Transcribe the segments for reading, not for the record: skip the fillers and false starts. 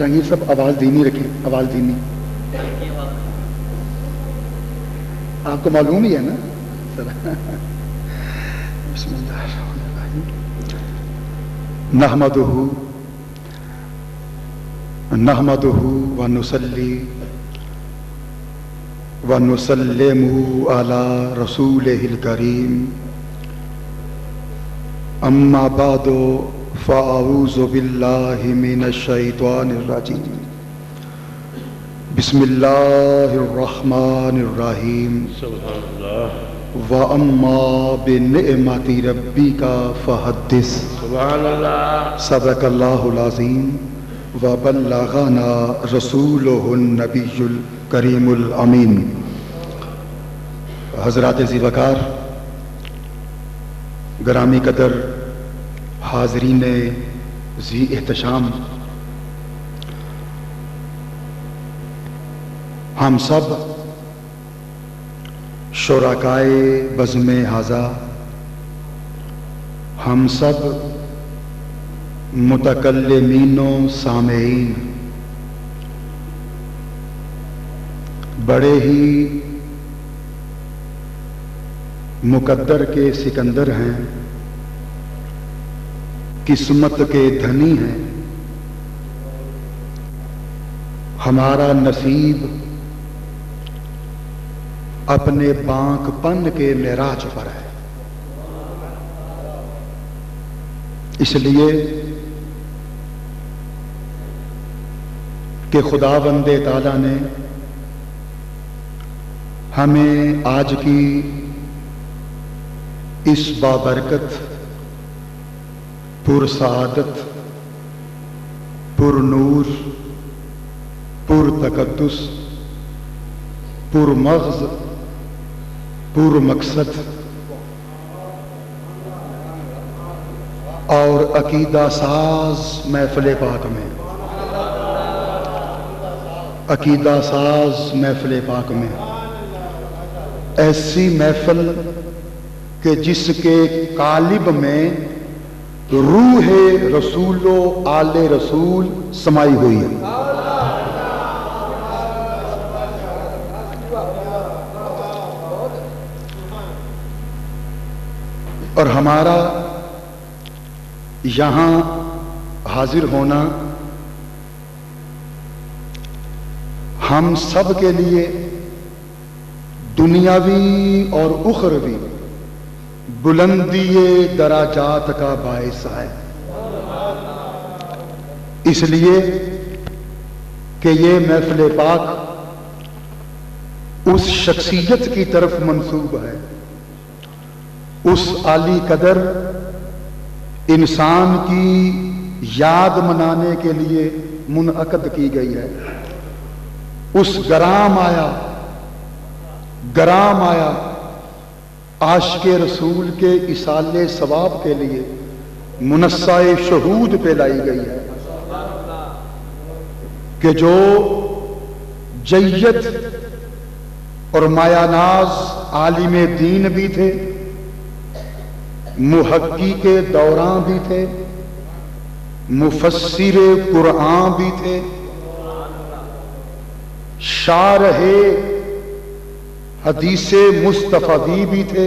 جہانگیر صاحب آواز دینی رکھیں، آواز دینی آپ کو معلوم ہی ہے نا. بسم اللہ الرحمن الرحیم. نحمدہ ونصلی ونسلم علی رسولہ الکریم. اما بعد فاعوذ باللہ من الشیطان الرجیم. بسم اللہ الرحمن الرحیم. سبحان اللہ. وَأَمَّا بِنِعْمَةِ رَبِّكَ فَحَدِّثْ. سبحان اللہ. صدق اللہ العظیم وبلغنا رسولہ النبی الکریم الامین. حضرات ذی وقار، گرامی قدر حاضرین ذی احتشام، ہم سب شرکائے بزم ھذا، ہم سب متکلمین و سامعین بڑے ہی مقدر کے سکندر ہیں، قسمت کے دھنی ہیں. ہمارا نصیب اپنے بانک پن کے معراج پر ہے. اس لیے کہ خداوند تعالیٰ نے ہمیں آج کی اس بابرکت، پر سعادت، پر نور، پر تقدس، پر مغز، پر مقصد اور عقیدہ ساز محفل پاک میں، عقیدہ ساز محفل پاک میں ایسی محفل کہ جس کے قالب میں روح رسول و آل رسول سمائی ہوئی ہے. اور ہمارا یہاں حاضر ہونا ہم سب کے لیے دنیاوی اور اخروی بلندی درجات کا باعث ہے. اس لیے کہ یہ محفل پاک اس شخصیت کی طرف منسوب ہے، اس عالی قدر انسان کی یاد منانے کے لیے منعقد کی گئی ہے. اس گرام آیا عاشق رسول کے ایصال ثواب کے لیے منصہ شہود پہ لائی گئی ہے کہ جو جید اور مایا ناز عالم دین بھی تھے، محقق دوران بھی تھے، مفسر قرآن بھی تھے، شارح حدیث مصطفی بھی تھے،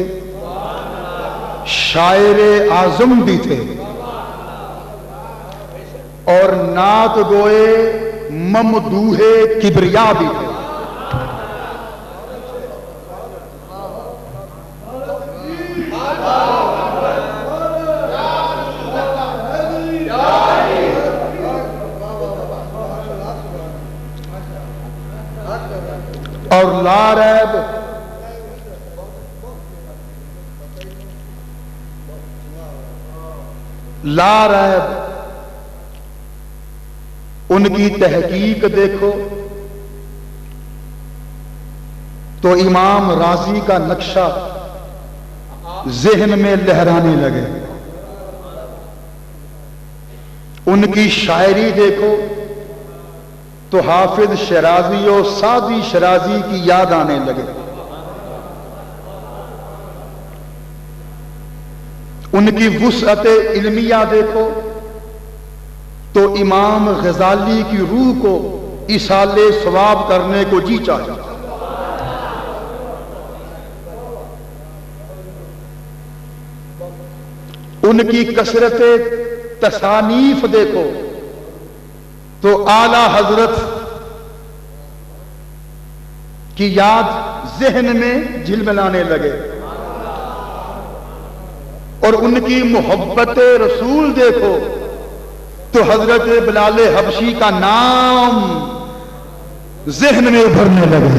شاعر اعظم بھی تھے، اور نعت گوئے ممدوح کبریا بھی تھے. اور لا ریب ان کی تحقیق دیکھو تو امام رازی کا نقشہ ذہن میں لہرانے لگے. ان کی شاعری دیکھو تو حافظ شیرازی اور سعدی شیرازی کی یاد آنے لگے. ان کی وسعت علمیہ دیکھو تو امام غزالی کی روح کو ایصال ثواب کرنے کو جی چاہے. ان کی کثرت تصانیف دیکھو تو اعلی حضرت کی یاد ذہن میں جھلملانے لگے، اور ان کی محبت رسول دیکھو تو حضرت بلال حبشی کا نام ذہن میں ابھرنے لگے.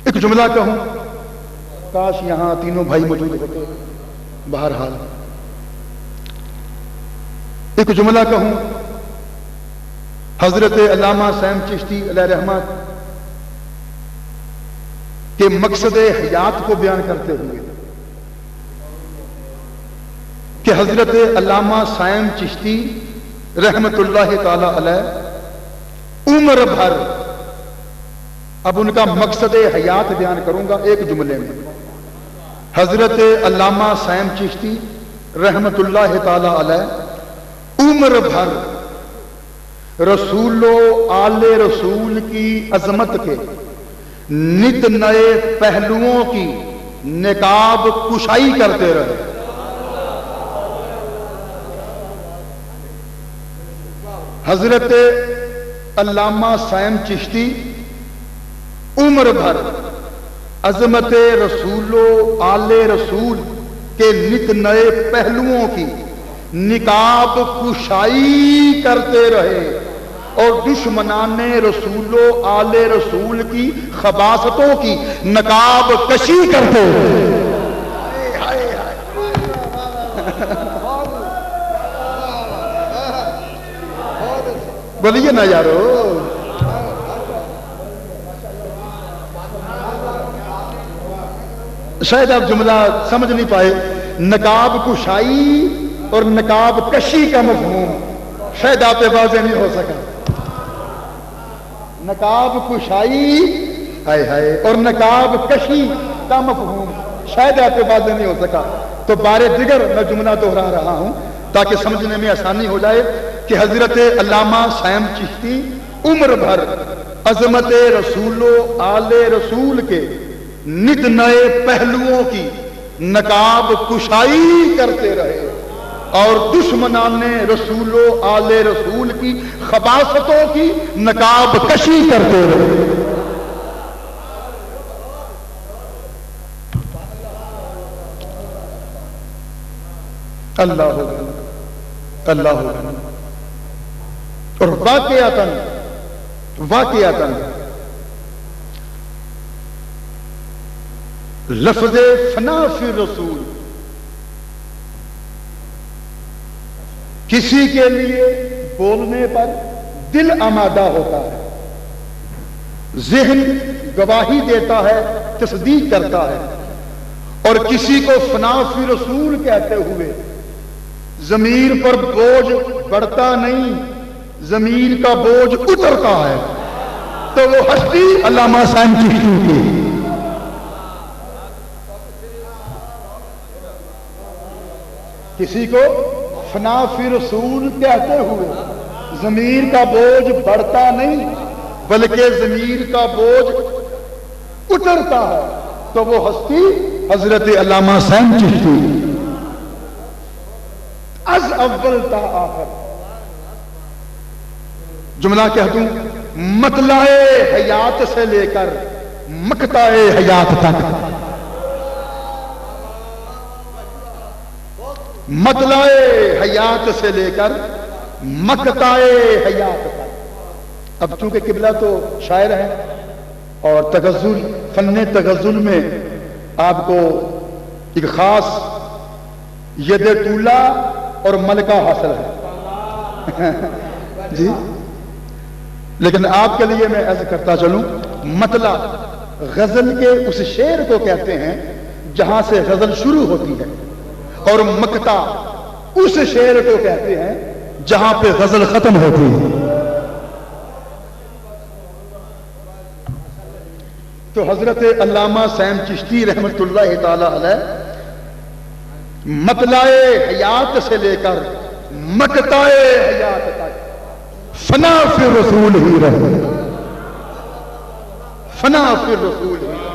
ایک جملہ کہوں، کاش یہاں تینوں بھائی موجود ہوتے. بہرحال ایک جملہ کہوں، حضرت علامہ سیم چشتی علیہ رحمت کے مقصد حیات کو بیان کرتے ہوئے کہ حضرت علامہ سیم چشتی رحمت اللہ تعالی علیہ عمر بھر، اب ان کا مقصد حیات بیان کروں گا ایک جملے میں. حضرت علامہ سیم چشتی رحمت اللہ تعالی علیہ عمر بھر رسول و آل رسول کی عظمت کے نت نئے پہلوؤں کی نقاب کشائی کرتے رہے. حضرت علامہ سیم چشتی عمر بھر عظمت رسول و آل رسول کے نت نئے پہلوؤں کی نقاب کشائی کرتے رہے اور دشمنان رسول و آل رسول کی خباثتوں کی نقاب کشی کرتے رہے. بولیے نا یارو. شاید آپ جملہ سمجھ نہیں پائے. نقاب کشائی اور نقاب کشی کا مفہوم شاید آپ واضح نہیں ہو سکا. نقاب کشائی ہائے ہائے اور نقاب کشی کا مفہوم شاید آپ واضح نہیں ہو سکا. تو بارے دیگر میں جملہ دہرا رہا ہوں تاکہ سمجھنے میں آسانی ہو جائے کہ حضرت علامہ سیم چشتی عمر بھر عظمت رسول و آل رسول کے نت نئے پہلوؤں کی نقاب کشائی کرتے رہے اور دشمنان رسول و آل رسول کی خباثتوں کی نقاب کشی کرتے رہے. اللہ اللہ. اور واقعاتاً لفظ فنا فی رسول کسی کے لیے بولنے پر دل آمادہ ہوتا ہے، ذہن گواہی دیتا ہے، تصدیق کرتا ہے، اور کسی کو فنا فی رسول کہتے ہوئے ضمیر پر بوجھ بڑھتا نہیں، ضمیر کا بوجھ اترتا ہے. تو وہ ہستی علامہ سیم چشتی کی. کسی کو فنا فی رسول کہتے ہوئے ضمیر کا بوجھ بڑھتا نہیں بلکہ ضمیر کا بوجھ اترتا ہے، تو وہ ہستی حضرت علامہ سیم چشتی. از اول تا آخر جملہ کہہ دوں، مطلع حیات سے لے کر مقطع حیات تک، مطلع حیات سے لے کر مقطع حیات تک. اب چونکہ قبلہ تو شاعر ہے اور تغزل، فن تغزل میں آپ کو ایک خاص ید طولہ اور ملکہ حاصل ہے جی. لیکن آپ کے لیے میں ایسا کرتا چلوں، مطلع غزل کے اس شعر کو کہتے ہیں جہاں سے غزل شروع ہوتی ہے، اور مقطع اس شعر کو کہتے ہیں جہاں پہ غزل ختم ہوتی ہے. تو حضرت علامہ سیم چشتی رحمت اللہ تعالی علیہ مطلعے حیات سے لے کر مقطعے حیات تک فنا فی رسول ہی رہے، فنا فی رسول ہی رہے۔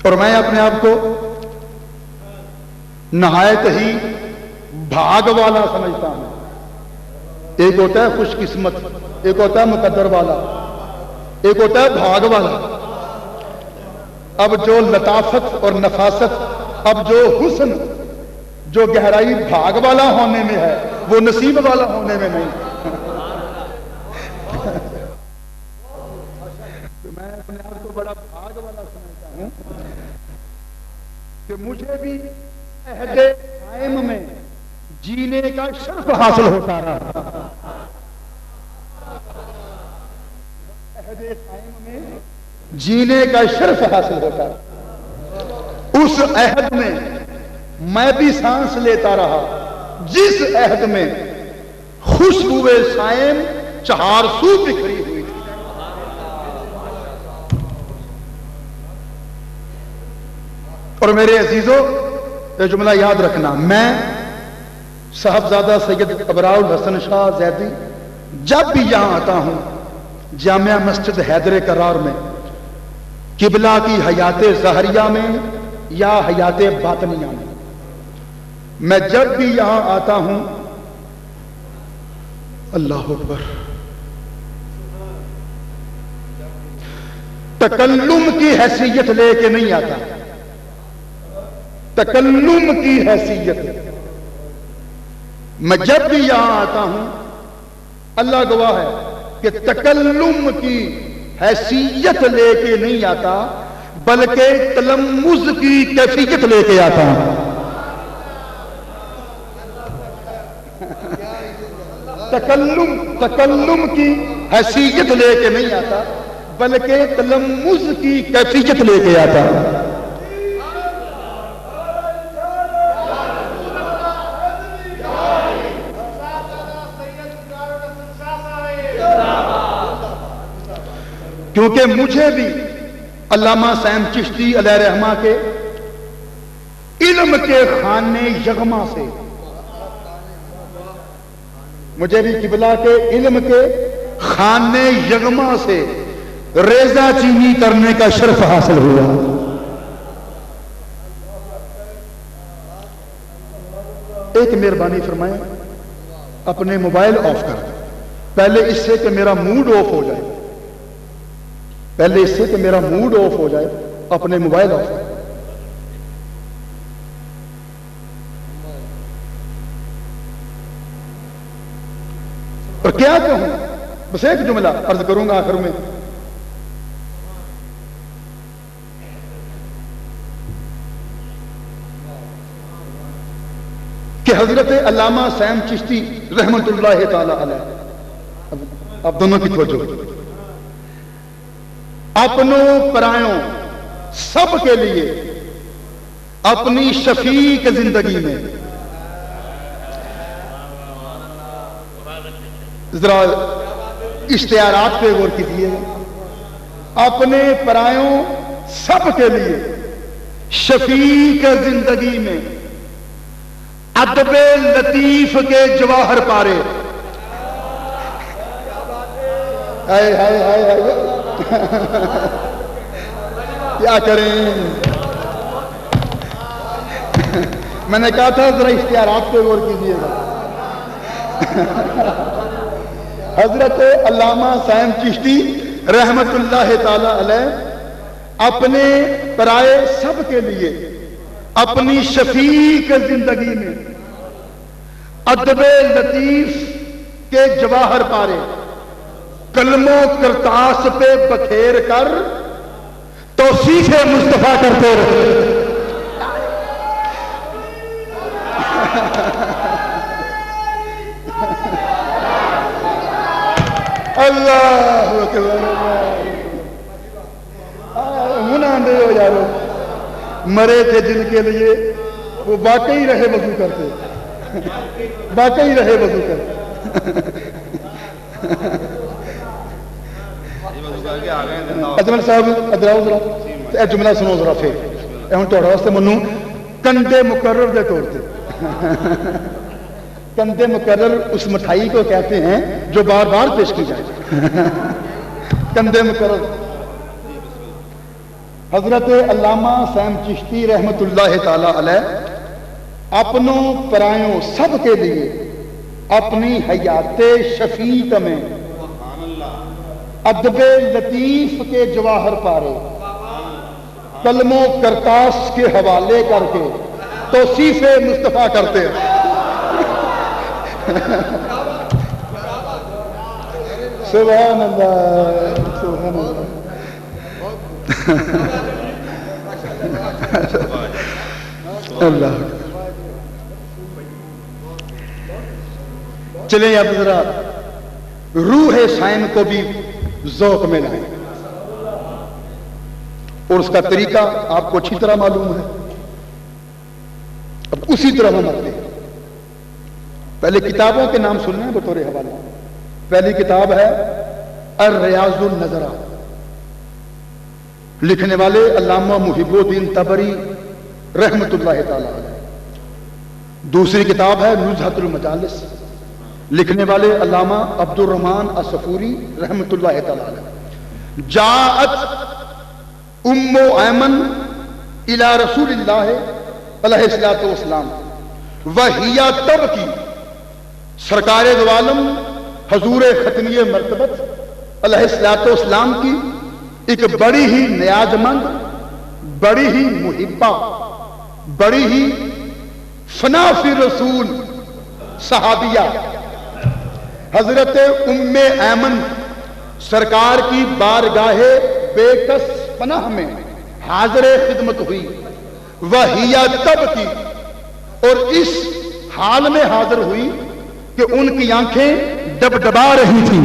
اور میں اپنے آپ کو نہایت ہی بھاگ والا سمجھتا ہوں۔ ایک ہوتا ہے خوش قسمت، ایک ہوتا ہے مقدر والا، ایک ہوتا ہے بھاگ والا۔ اب جو لطافت اور نفاست، اب جو حسن، جو گہرائی بھاگ والا ہونے میں ہے وہ نصیب والا ہونے میں نہیں۔ میں اپنے آپ کو بڑا بھاگ والا سمجھتا ہوں کہ مجھے بھی عہد قائم میں جینے کا شرف حاصل ہوتا رہا۔ عہد قائم میں جینے کا شرف حاصل ہوتا رہا، اس عہد میں میں بھی سانس لیتا رہا جس عہد میں خوشبو صائم چہار سو بکھری ہوئی تھی۔ اور میرے عزیزوں یہ جملہ یاد رکھنا، میں صاحبزادہ سید ابراء الحسن شاہ زیدی جب بھی یہاں آتا ہوں جامعہ مسجد حیدر کرار میں، قبلہ کی حیات ظاہریہ میں یا حیات باطنیہ میں جب بھی یہاں آتا ہوں اللہ اکبر، تکلم کی حیثیت لے کے نہیں آتا، تکلم کی حیثیت میں جب بھی یہاں آتا ہوں اللہ گواہ ہے کہ تکلم کی حیثیت لے کے نہیں آتا بلکہ تلمذ کی کیفیت لے کے آتا ہوں۔ تکلم کی حیثیت لے کے نہیں آتا بلکہ تلمذ کی کیفیت لے کے آتا ہوں۔ کیونکہ مجھے بھی علامہ سیم چشتی علیہ رحمہ کے علم کے خانے یغما سے، مجھے بھی قبلہ کے علم کے خانے یغما سے ریزہ چینی کرنے کا شرف حاصل ہوا۔ ایک مہربانی فرمائیں، اپنے موبائل آف کر دیں پہلے اس سے کہ میرا موڈ آف ہو جائے، پہلے اس سے کہ میرا موڈ آف ہو جائے اپنے موبائل آف کر۔ اور کیا کہوں، بس ایک جملہ عرض کروں گا آخر میں، کہ حضرت علامہ سیم چشتی رحمت اللہ تعالی علیہ، اب دونوں کی توجہ، اپنوں پرایوں سب کے لیے اپنی شفیق زندگی میں، ذرا اشتہارات پہ غور کیجیے، اپنے پرایوں سب کے لیے شفیق زندگی میں ادب لطیف کے جواہر پارے، ہائے ہائے ہائے ہائے کیا کریں، میں نے کہا تھا ذرا اشتہارات پہ غور کیجیے گا۔ حضرت علامہ سیم چشتی رحمت اللہ تعالی علیہ اپنے پرائے سب کے لیے اپنی شفیق زندگی میں ادب لطیف کے جواہر پارے قلم و کرتاس پہ بکھیر کر توصیف مصطفیٰ کرتے رہے۔ اللہ اکبر، منہ اندھے ہو یارو، مرے تھے جن کے لیے وہ واقعی رہے وضو کرتے، واقعی رہے وضو کرتے۔ اجمل صاحب ادراؤ ذرا جملہ سنو ذرا پھر، ہوں تھوڑے واسطے منو کندے مقرر دے طور پہ کندے مقرر اس مٹھائی کو کہتے ہیں جو بار بار پیش کی جائے کندے مقرر. حضرت علامہ سیم چشتی رحمت اللہ تعالی علیہ اپنوں پرایوں سب کے لیے اپنی حیات شفیق میں ادب لطیف کے جواہر پارے قلم و کرتاس کے حوالے کر کے توصیف مصطفیٰ کرتے ہیں. سبحان اللہ سبحان اللہ اللہ. چلیں اب ذرا روح شائن کو بھی ذوق میں لائیں اور اس کا طریقہ آپ کو اچھی طرح معلوم ہے. اب اسی طرح ہم آتے ہیں. پہلے کتابوں کے نام سننے ہیں بطور حوالہ. پہلی کتاب ہے الریاض النظرہ، لکھنے والے علامہ محب الدین طبری رحمت اللہ تعالی علیہ. دوسری کتاب ہے نزہۃ المجالس، لکھنے والے علامہ عبد الرحمن الصفوری رحمت اللہ تعالی علیہ. جاءت ام ایمن الی رسول اللہ علیہ الصلوۃ والسلام وہی تبکی، سرکار دو عالم حضور ختمی مرتبت علیہ الصلوۃ والسلام کی ایک بڑی ہی نیاز مند، بڑی ہی محبہ، بڑی ہی فنا فی رسول صحابیہ حضرت ام ایمن سرکار کی بارگاہ بے کس پناہ میں حاضر خدمت ہوئی. وہی تب کی، اور اس حال میں حاضر ہوئی کہ ان کی آنکھیں ڈبڈبا رہی تھیں،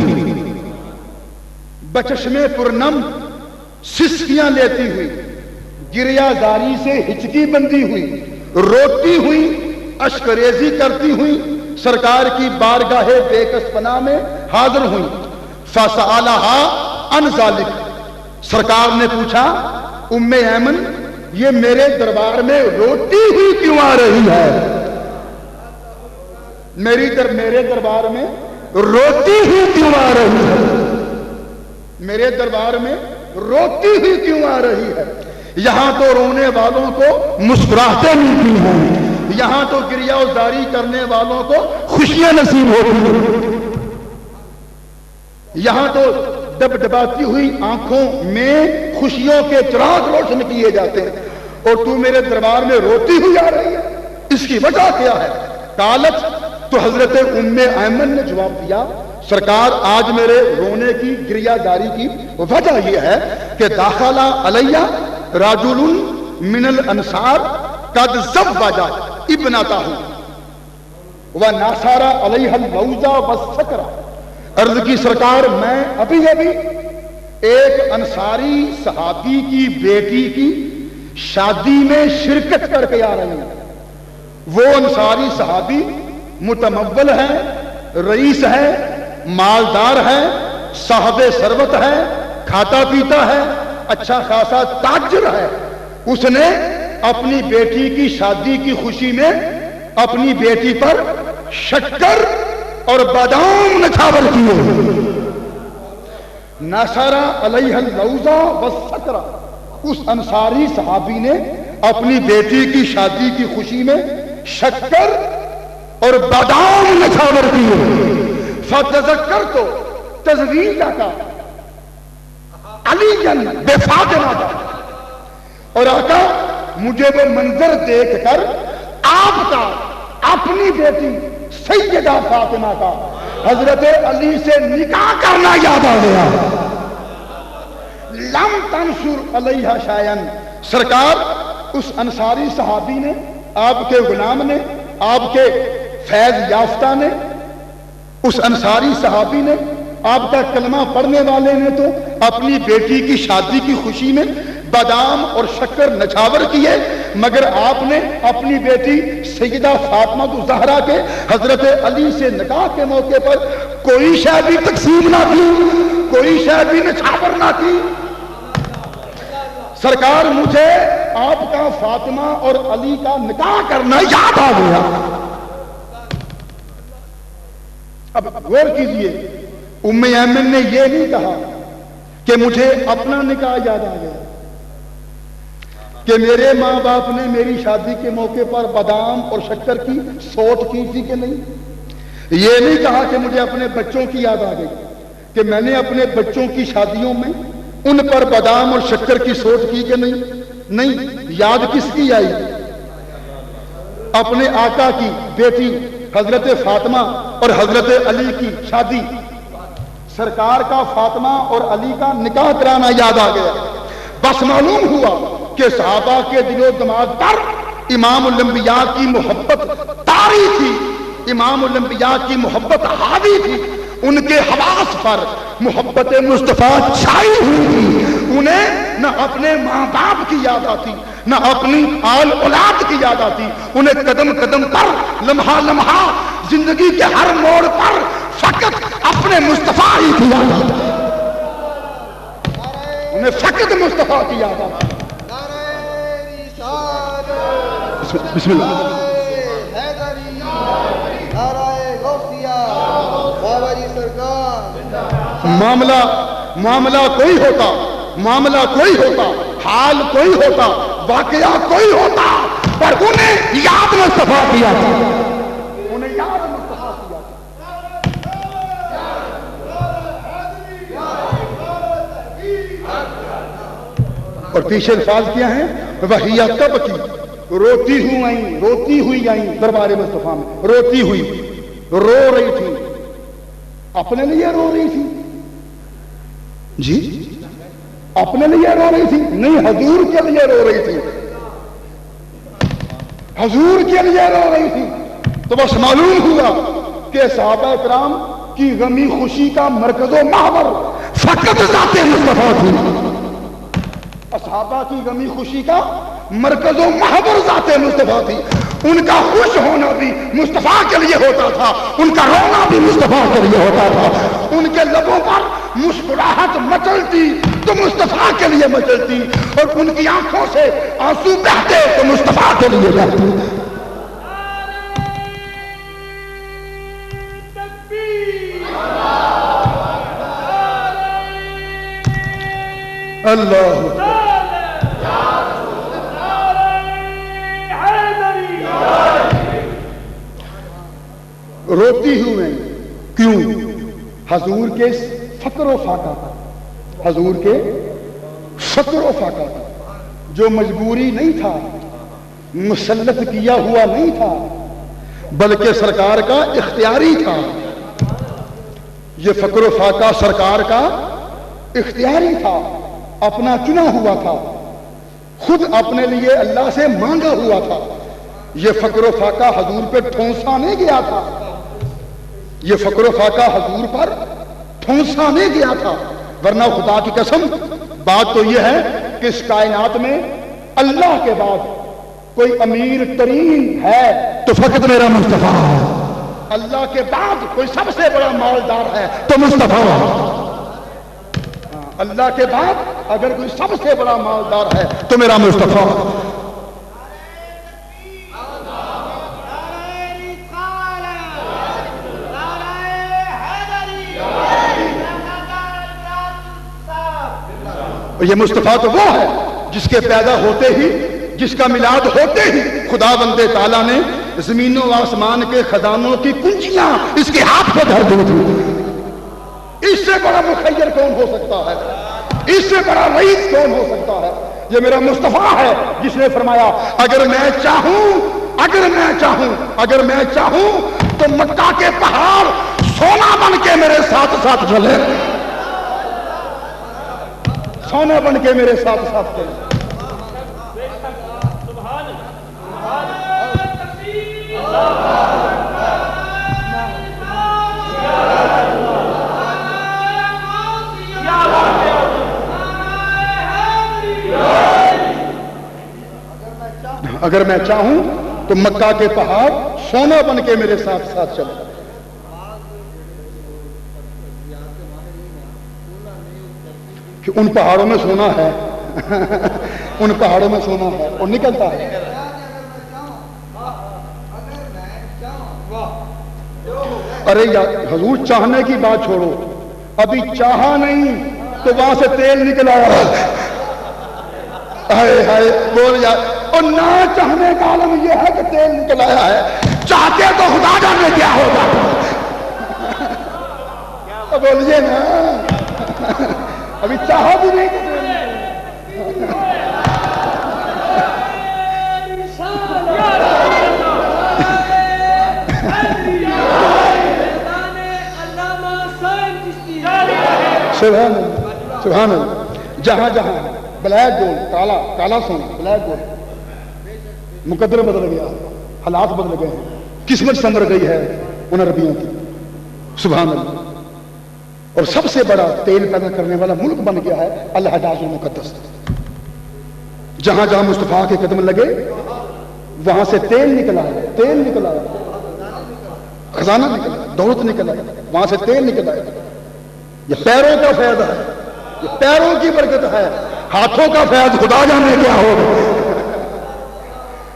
بچشمے پرنم سسکیاں لیتی ہوئی، گریہ زاری سے ہچکی بندی ہوئی، روتی ہوئی، اشکریزی کرتی ہوئی سرکار کی بارگاہ بے کس پناہ میں حاضر ہوئی. فسألہا عن ذالک، سرکار نے پوچھا ام ایمن یہ میرے دربار میں روتی ہوئی کیوں آ رہی ہے؟ میرے دربار میں روتی ہوئی کیوں آ رہی ہے؟ میرے دربار میں روتی ہوئی کیوں آ رہی ہے؟ یہاں تو رونے والوں کو مسکراہٹیں ملتی ہیں، یہاں تو گریہ زاری کرنے والوں کو خوشیاں نصیب ہوتی ہیں، یہاں تو ڈبڈباتی ہوئی آنکھوں میں خوشیوں کے چراغ روشن کیے جاتے ہیں، اور تو میرے دربار میں روتی ہوئی آ رہی ہے، اس کی وجہ کیا ہے؟ قالت، تو حضرت ام ایمن نے جواب دیا سرکار آج میرے رونے کی گریہ زاری کی وجہ یہ ہے کہ داخل علیہ رجل من الانصار قد زوج ابنتہ وناصر علیہ الموز والسکر. عرض کی سرکار میں ابھی ایک انصاری صحابی کی بیٹی کی شادی میں شرکت کر کے آ رہی ہوں. وہ انصاری صحابی متمول ہے، رئیس ہے، مالدار ہے، صاحب ثروت ہے، کھاتا پیتا ہے، اچھا خاصا تاجر ہے. اس نے اپنی بیٹی کی شادی کی خوشی میں اپنی بیٹی پر شکر اور بادام نچھاور کیے. ناصرہ علیہ اللوز والسکر، اس انصاری صحابی نے اپنی بیٹی کی شادی کی خوشی میں شکر اور بادام نچھاور کیے. فتذکرت تزویجک علی بفاطمہ، اور آقا مجھے وہ منظر دیکھ کر آپ کا اپنی بیٹی سیدہ فاطمہ کا حضرت علی سے نکاح کرنا یاد آ گیا. لم تنصر علیہ شیئن، سرکار اس انصاری صحابی نے، آپ کے غلام نے، آپ کے فیض یافتہ نے، اس انصاری صحابی نے، آپ کا کلمہ پڑھنے والے نے تو اپنی بیٹی کی شادی کی خوشی میں بادام اور شکر نچھاور کیے، مگر آپ نے اپنی بیٹی سیدہ فاطمہ الزہرا کے حضرت علی سے نکاح کے موقع پر کوئی شے بھی تقسیم نہ کی، کوئی شے بھی نچھاور نہ کی. سرکار مجھے آپ کا فاطمہ اور علی کا نکاح کرنا یاد آ گیا. اب غور کیجئے، ام ایمن نے یہ نہیں کہا کہ مجھے اپنا نکاح یاد آ گیا، کہ میرے ماں باپ نے میری شادی کے موقع پر بادام اور شکر کی سوٹ کی تھی کہ نہیں. یہ نہیں کہا کہ مجھے اپنے بچوں کی یاد آ گئی کہ میں نے اپنے بچوں کی شادیوں میں ان پر بادام اور شکر کی سوٹ کی کہ نہیں. یاد کس کی آئی؟ اپنے آقا کی بیٹی حضرت فاطمہ اور حضرت علی کی شادی، سرکار کا فاطمہ اور علی کا نکاح کرانا یاد آ گیا. بس معلوم ہوا کہ صحابہ کے دل و دماغ پر امام الانبیاء کی محبت طاری تھی، امام الانبیاء کی محبت حاوی تھی، ان کے حواس پر محبت مصطفیٰ چھائی ہوئی تھی. انہیں نہ اپنے ماں باپ کی یاد آتی، نہ اپنی آل اولاد کی یاد آتی. انہیں قدم قدم پر، لمحہ لمحہ، زندگی کے ہر موڑ پر فقط اپنے مصطفیٰ ہی کی یاد آتی. انہیں فقط مصطفیٰ کی یاد آتی. بسم اللہ. معاملہ کوئی ہوتا، معاملہ کوئی ہوتا، حال کوئی ہوتا، واقعہ کوئی ہوتا، پر انہیں یاد مصطفیٰ کیا تھا. انہیں یاد مصطفیٰ کیا تھا. اور پیچھے الفاظ کیا ہیں؟ وحیہ تب کی روتی ہوئی آئیں دربار مصطفیٰ میں، روتی ہوئی، رو رہی تھی. اپنے لیے رو رہی تھی جی؟ اپنے لیے رو رہی تھی؟ نہیں، حضور کے لیے رو رہی تھی، حضور کے لیے رو رہی تھی. تو بس معلوم ہوا کہ صحابہ کرام کی غمی خوشی کا مرکز و محور فقط ذات مصطفیٰ تھی. صحابہ کی غمی خوشی کا مرکز و محور ذات مصطفیٰ تھی. ان کا خوش ہونا بھی مصطفیٰ کے لیے ہوتا تھا، ان کا رونا بھی مصطفیٰ کے لیے ہوتا تھا. ان کے لبوں پر مسکراہٹ مچلتی تو مصطفیٰ کے لیے مچلتی، اور ان کی آنکھوں سے آنسو بہتے تو مصطفیٰ کے لیے بہتے. اللہ روتی ہوئے کیوں؟ حضور کے فقر و فاقہ تھا، حضور کے فقر و فاقہ تھا، جو مجبوری نہیں تھا، مسلط کیا ہوا نہیں تھا، بلکہ سرکار کا اختیاری تھا. یہ فقر و فاقہ سرکار کا اختیاری تھا، اپنا چنا ہوا تھا، خود اپنے لیے اللہ سے مانگا ہوا تھا. یہ فقر و فاقہ حضور پہ ٹھونسا نہیں گیا تھا، یہ فقر و فاقہ حضور پر ٹھونسا نہیں گیا تھا. ورنہ خدا کی قسم بات تو یہ ہے کہ اس کائنات میں اللہ کے بعد کوئی امیر ترین ہے تو فقط میرا مصطفیٰ ہے. اللہ کے بعد کوئی سب سے بڑا مالدار ہے تو مصطفیٰ ہے. اللہ کے بعد اگر کوئی سب سے بڑا مالدار ہے تو میرا مصطفیٰ. یہ مصطفیٰ تو وہ ہے جس کے پیدا ہوتے ہی، جس کا میلاد ہوتے ہی خدا بند تعالیٰ نے زمین و آسمان کے خزانوں کی کنجیاں اس کے ہاتھ پہ دھر دی تھی. اس سے بڑا مخیر کون ہو سکتا ہے؟ اس سے بڑا رئیس کون ہو سکتا ہے؟ یہ میرا مصطفیٰ ہے جس نے فرمایا اگر میں چاہوں تو مکہ کے پہاڑ سونا بن کے میرے ساتھ ساتھ چلے، سونا بن کے میرے ساتھ ساتھ چلے. اگر میں چاہوں تو مکہ کے پہاڑ سونا بن کے میرے ساتھ ساتھ چلے. کہ ان پہاڑوں میں سونا ہے ان پہاڑوں میں سونا ہے اور نکلتا ہے. ارے یار حضور چاہنے کی بات چھوڑو، ابھی چاہا نہیں تو وہاں سے تیل نکلا. ہائے ہائے بول یار. اور نہ چاہنے کا عالم یہ ہے کہ تیل نکل آیا ہے. چاہتے تو خدا جانے کیا ہوگا. بولیے نا ابھی چاہا بھی نہیں. سبحان اللہ سبحان اللہ. جہاں جہاں بلیک گولڈ کالا کالا سونا بلیک گولڈ مقدر بدل گیا، حالات بدل گئے ہیں، قسمت سنور گئی ہے ان عربیوں کی. سبحان اللہ. اور سب سے بڑا تیل پیدا کرنے والا ملک بن گیا ہے الحجاز المقدس. جہاں جہاں مصطفیٰ کے قدم لگے وہاں سے تیل نکلا ہے، تیل نکلا ہے، خزانہ نکلا، دولت نکلا ہے، وہاں سے تیل نکلا ہے. یہ پیروں کا فیض ہے، یہ پیروں کی برکت ہے. ہاتھوں کا فیض خدا جانے کیا ہوگا.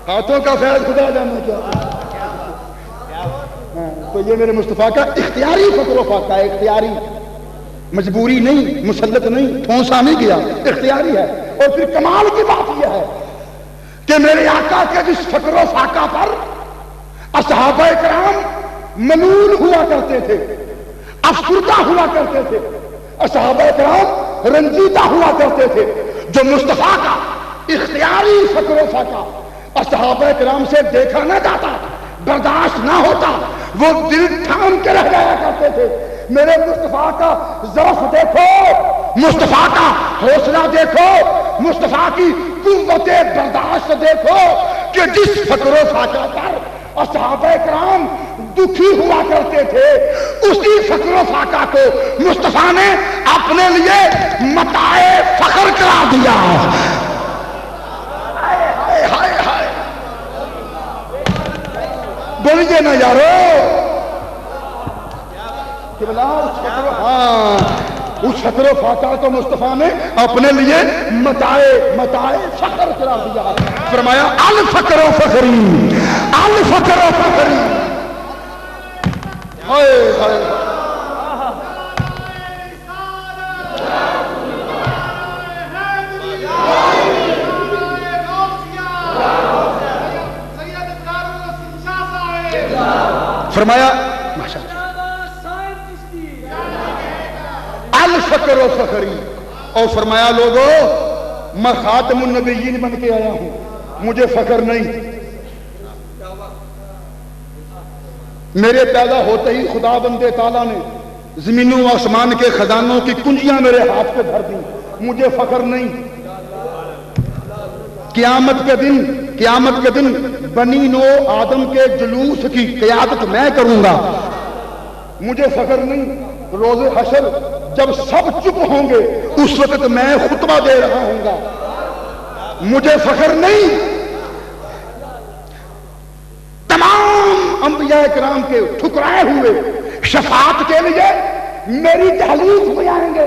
ہاتھوں کا فیض خدا جانے کیا ہوگا. تو یہ میرے مصطفیٰ کا اختیاری فکر و فاقہ ہے، اختیاری، مجبوری نہیں، مسلط نہیں، ٹھونسا نہیں گیا، اختیاری ہے. اور پھر کمال کی بات یہ ہے کہ میرے آقا کے جس فکر و فاقہ پر اصحابہ کرام ملول ہوا کرتے تھے، افسردہ ہوا کرتے تھے، اصحابہ کرام رنجیدہ ہوا کرتے تھے، جو مصطفیٰ کا اختیاری فکر و فاقہ اصحابہ کرام سے دیکھا نہ جاتا، برداشت نہ ہوتا، وہ دل تھام کے رہ جایا کرتے تھے. میرے مصطفیٰ کا ذوق دیکھو، مصطفیٰ کا حوصلہ دیکھو، مصطفیٰ کی قوت برداشت دیکھو کہ جس فکر و فاقہ پر صحابہ کرام دکھی ہوا کرتے تھے، اسی فکر و فاقہ کو مصطفیٰ نے اپنے لیے متاع فخر کرا دیا. بولیے نا یارو. ہاں اس فکر و فاقہ کو مصطفیٰ نے اپنے لیے متاع فخر کرا دیا. فرمایا الفقر و فخری، الفقر و فخری. فرمایا الفقر و فخری. اور فرمایا لوگو میں خاتم النبیین بن کے آیا ہوں، مجھے فخر نہیں. میرے پیدا ہوتے ہی خدا بندے تعالیٰ نے زمینوں و آسمان کے خزانوں کی کنجیاں میرے ہاتھ پہ دھر دی، مجھے فخر نہیں. قیامت کے دن بنی نو آدم کے جلوس کی قیادت میں کروں گا، مجھے فخر نہیں. روز حشر جب سب چپ ہوں گے اس وقت میں خطبہ دے رہا ہوں گا، مجھے فخر نہیں. تمام انبیاء کرام کے ٹھکرائے ہوئے شفاعت کے لیے میری دہلیز پہ آئیں گے،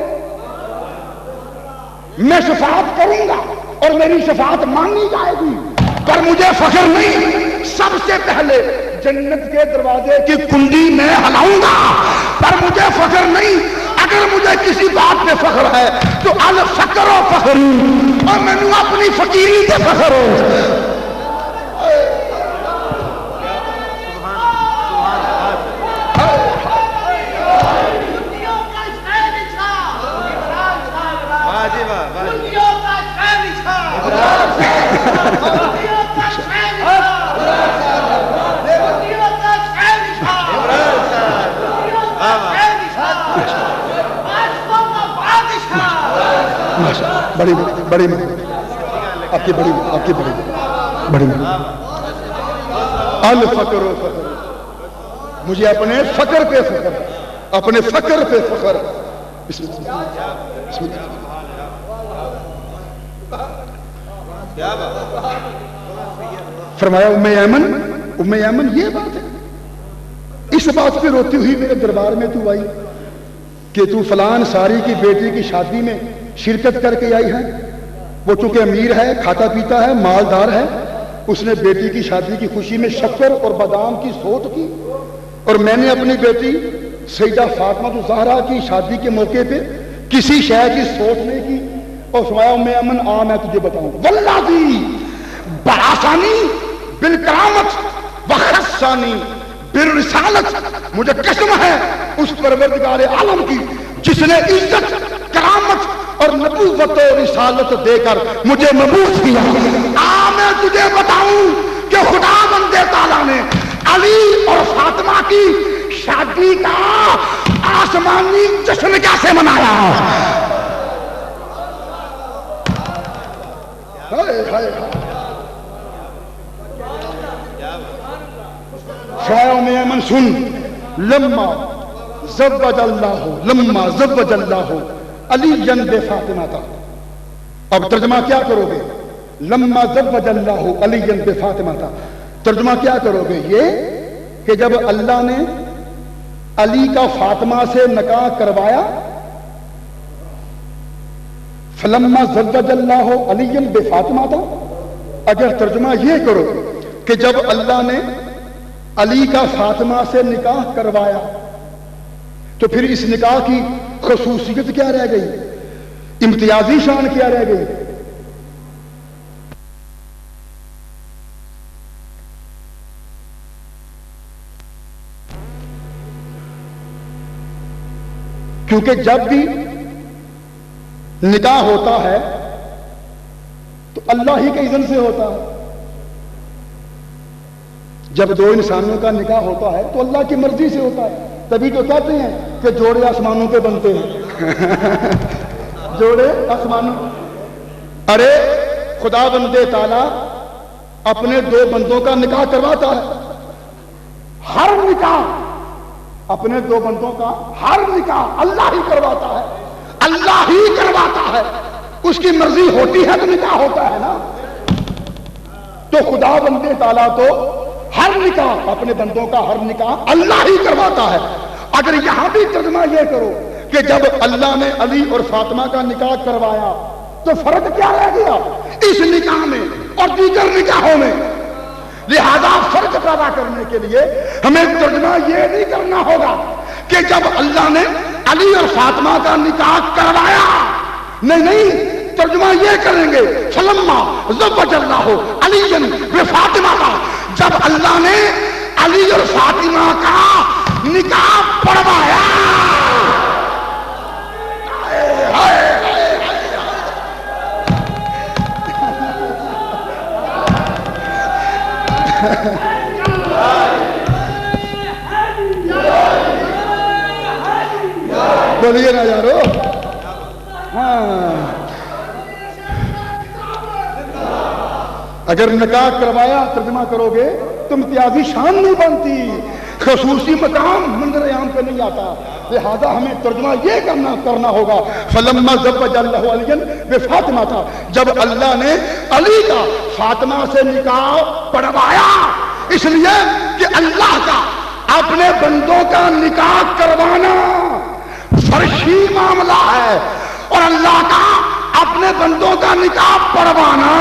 میں شفاعت کروں گا اور میری شفاعت مانی جائے گی، پر مجھے فخر نہیں. سب سے پہلے جنت کے دروازے کی کنڈی میں ہلاؤں گا، پر مجھے فخر نہیں. اگر مجھے کسی بات پہ فخر ہے تو الفقر و فخری، اور میں نے اپنی فقیری سے فخر ہو. بڑی بڑی آپ کی بڑی الفقر و فخر. مجھے اپنے فقر پہ فخر، اپنے فقر پہ فخر. بسم اللہ بسم اللہ. فرمایا ام ایمن یہ بات ہے، اس بات پہ روتی ہوئی میرے دربار میں تو آئی کہ تو فلان ساری کی بیٹی کی شادی میں شرکت کر کے آئی ہے. وہ چونکہ امیر ہے، کھاتا پیتا ہے، مالدار ہے، اس نے بیٹی کی شادی کی خوشی میں شکر اور بادام کی سوٹ کی، اور میں نے اپنی بیٹی سیدہ فاطمہ الزہرا کی شادی کے موقع پہ کسی شے کی سوٹ نہیں کی، اور فرمایا میں امن آ میں تجھے بتاؤں واللذی بعثنی بالکرامت وخصنی بالرسالت، مجھے قسم ہے اس پروردگار عالم کی جس نے عزت، کرامت اور نبوت و رسالت دے کر مجھے مبعوث کیا۔ میں تجھے بتاؤں کہ خدا بندے تعالیٰ نے علی اور فاطمہ کی شادی کا آسمانی جشن کیسے منایا۔ شاعر میں من سن لما زوج اللہ علی بے فاطمہ کا، اب ترجمہ کیا کرو گے؟ لما زوج اللہ علی بے فاطمہ کا ترجمہ کیا کرو گے؟ یہ کہ جب اللہ نے علی کا فاطمہ سے نکاح کروایا، فلما زوج اللہ علی بے فاطمہ تھا۔ اگر ترجمہ یہ کرو کہ جب اللہ نے علی کا فاطمہ سے نکاح کروایا تو پھر اس نکاح کی خصوصیت کیا رہ گئی، امتیازی شان کیا رہ گئی؟ کیونکہ جب بھی نکاح ہوتا ہے تو اللہ ہی کے اذن سے ہوتا ہے۔ جب دو انسانوں کا نکاح ہوتا ہے تو اللہ کی مرضی سے ہوتا ہے، تبھی تو کہتے ہیں کہ جوڑے آسمانوں پہ بنتے ہیں۔ جوڑے آسمانوں، ارے خدا بندے تعالیٰ اپنے دو بندوں کا نکاح کرواتا ہے۔ ہر نکاح، اپنے دو بندوں کا ہر نکاح اللہ ہی کرواتا ہے، اللہ ہی کرواتا ہے، اس کی مرضی ہوتی ہے تو نکاح ہوتا ہے نا۔ تو خدا بندے تعالیٰ تو ہر نکاح، اپنے بندوں کا ہر نکاح اللہ ہی کرواتا ہے۔ اگر یہاں بھی ترجمہ یہ کرو کہ جب اللہ نے علی اور فاطمہ کا نکاح کروایا تو فرق کیا رہ گیا اس نکاح میں اور دیگر نکاحوں میں؟ لہذا فرق پیدا کرنے کے لیے ہمیں ترجمہ یہ نہیں کرنا ہوگا کہ جب اللہ نے علی اور فاطمہ کا نکاح کروایا، نہیں، ترجمہ یہ کریں گے فلما زوج اللہ علی بفاطمہ کا، جب اللہ نے علی اور فاطمہ کا نکاح پڑھوایا۔ بولیے نا یارو، ہاں، اگر نکاح کروایا ترجمہ کرو گے تو امتیازی شان نہیں بنتی، خصوصی مقام منظر عام پہ نہیں آتا۔ لہذا ہمیں ترجمہ یہ کرنا ہوگا فلما زوج اللہ علی بفاطمہ تھا، جب اللہ نے علی کا فاطمہ سے نکاح پڑھوایا، اس لیے کہ اللہ کا اپنے بندوں کا نکاح کروانا فرشی معاملہ ہے، اور اللہ کا اپنے بندوں کا نکاح پڑھوانا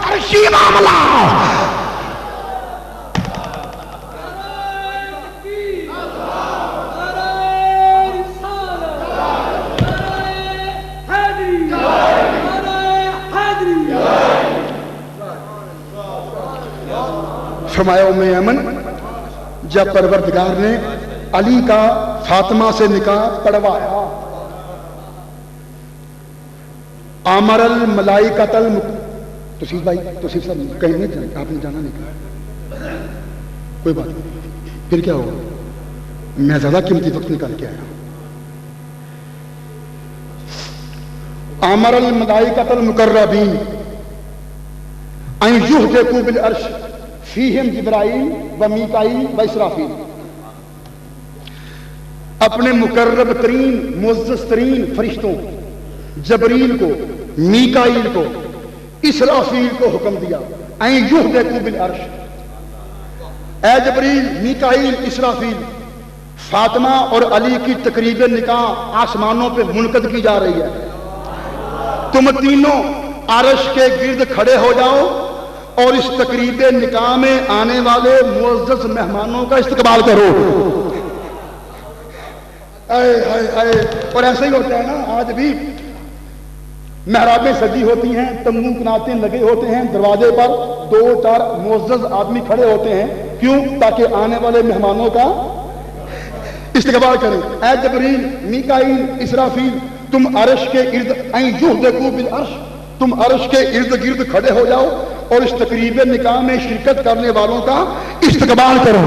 فرشی معاملہ ہے۔ فرمایا ام ایمن، جب پروردگار نے علی کا فاطمہ سے نکاح پڑھوایا، امر الملائکۃ توصیف بھائی، توصیف صاحب کہیں نہیں جانا، آپ نے جانا نہیں کہا، کوئی بات نہیں، پھر کیا ہوگا، میں زیادہ قیمتی وقت نکال کے آیا۔ امر الملائکۃ المقربین ان یحدثوا بالعرش فیہم جبرائیل و میکائیل و اسرافیل، اپنے مقرب ترین معزز ترین فرشتوں جبریل کو، میکائیل کو، اسرافیل کو حکم دیا ان یحدثوا بالعرش، اے جبریل، میکائیل، اسرافیل، فاطمہ اور علی کی تقریب نکاح آسمانوں پہ منعقد کی جا رہی ہے، تم تینوں عرش کے گرد کھڑے ہو جاؤ اور اس تقریب نکاح میں آنے والے معزز مہمانوں کا استقبال کرو. اور ایسے ہی ہوتا ہے نا آج بھی. محرابیں سجی ہوتی ہیں, تمبو کناتے لگے ہوتے ہیں, دروازے پر 2-4 معزز آدمی کھڑے ہوتے ہیں. کیوں؟ تاکہ آنے والے مہمانوں کا استقبال کریں. اے جبریل, میکائیل, اسرافیل, تم عرش کے ارد بالعرش, تم عرش کے ارد گرد کھڑے ہو جاؤ اور اس تقریب نکاح میں شرکت کرنے والوں کا استقبال کرو.